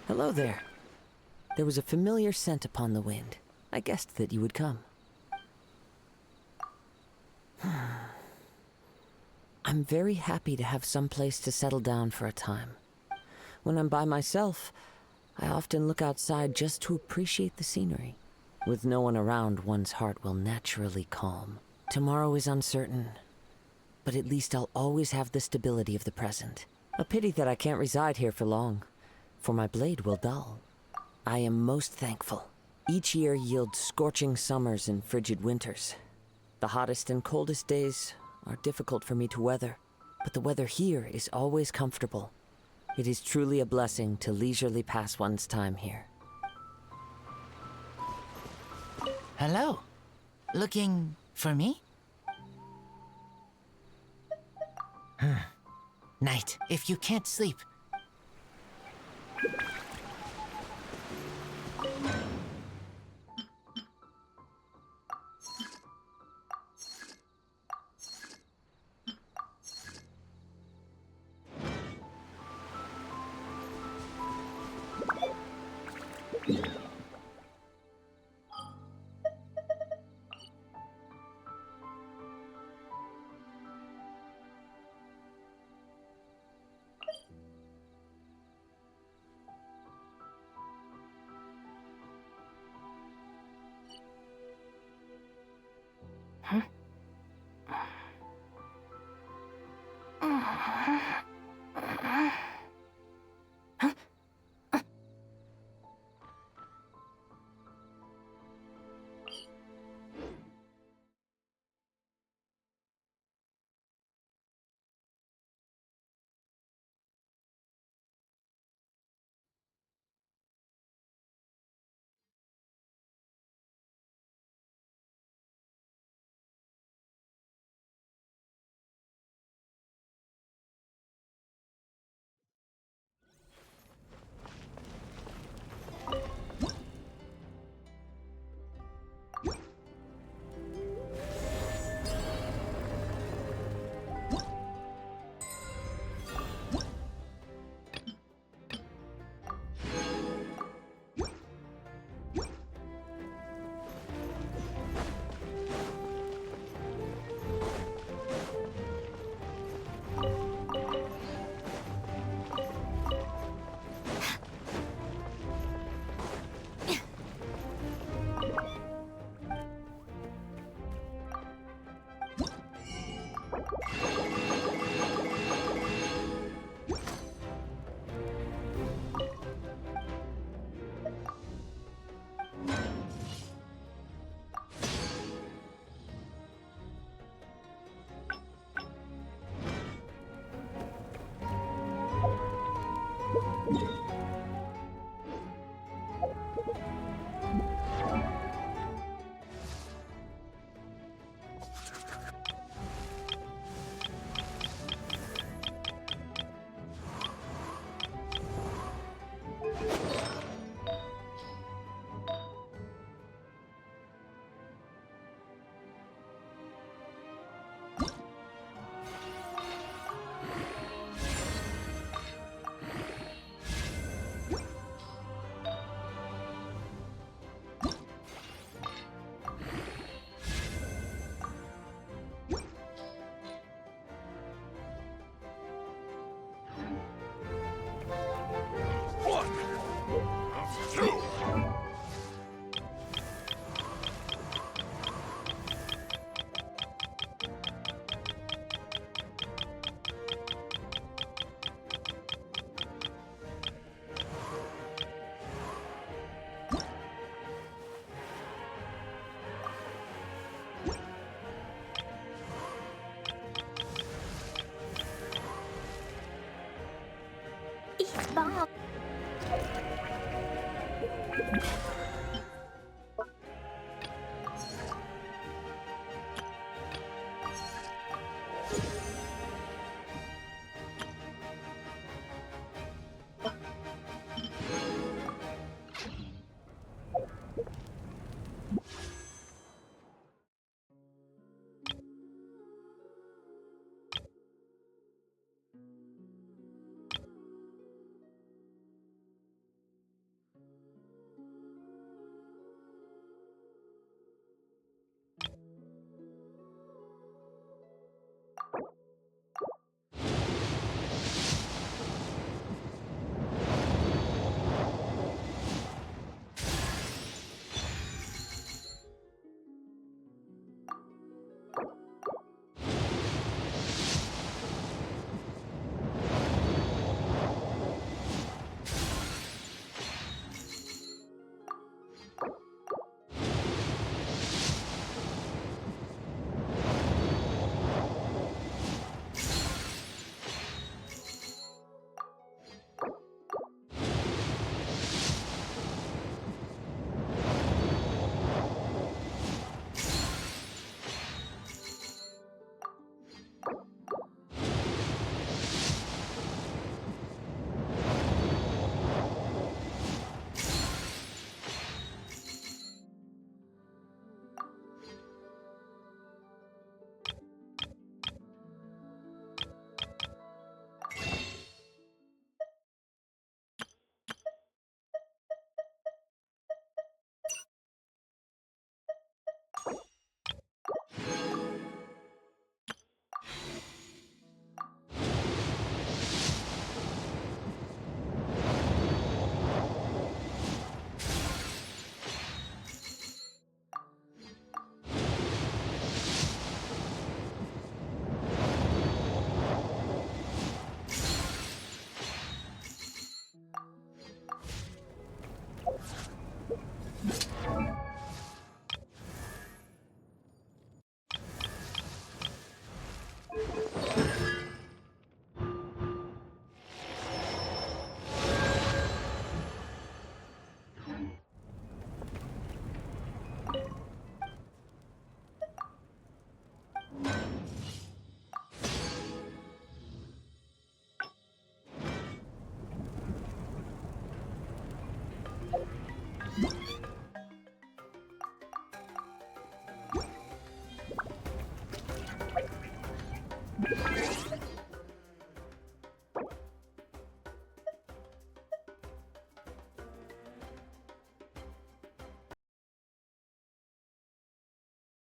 Hello there. There was a familiar scent upon the wind. I guessed that you would come. I'm very happy to have some place to settle down for a time. When I'm by myself, I often look outside just to appreciate the scenery. With no one around, one's heart will naturally calm. Tomorrow is uncertain, but at least I'll always have the stability of the present. A pity that I can't reside here for long, for my blade will dull. I am most thankful. Each year yields scorching summers and frigid winters. The hottest and coldest days are difficult for me to weather, but the weather here is always comfortable. It is truly a blessing to leisurely pass one's time here. Hello. Looking for me? Night, if you can't sleep.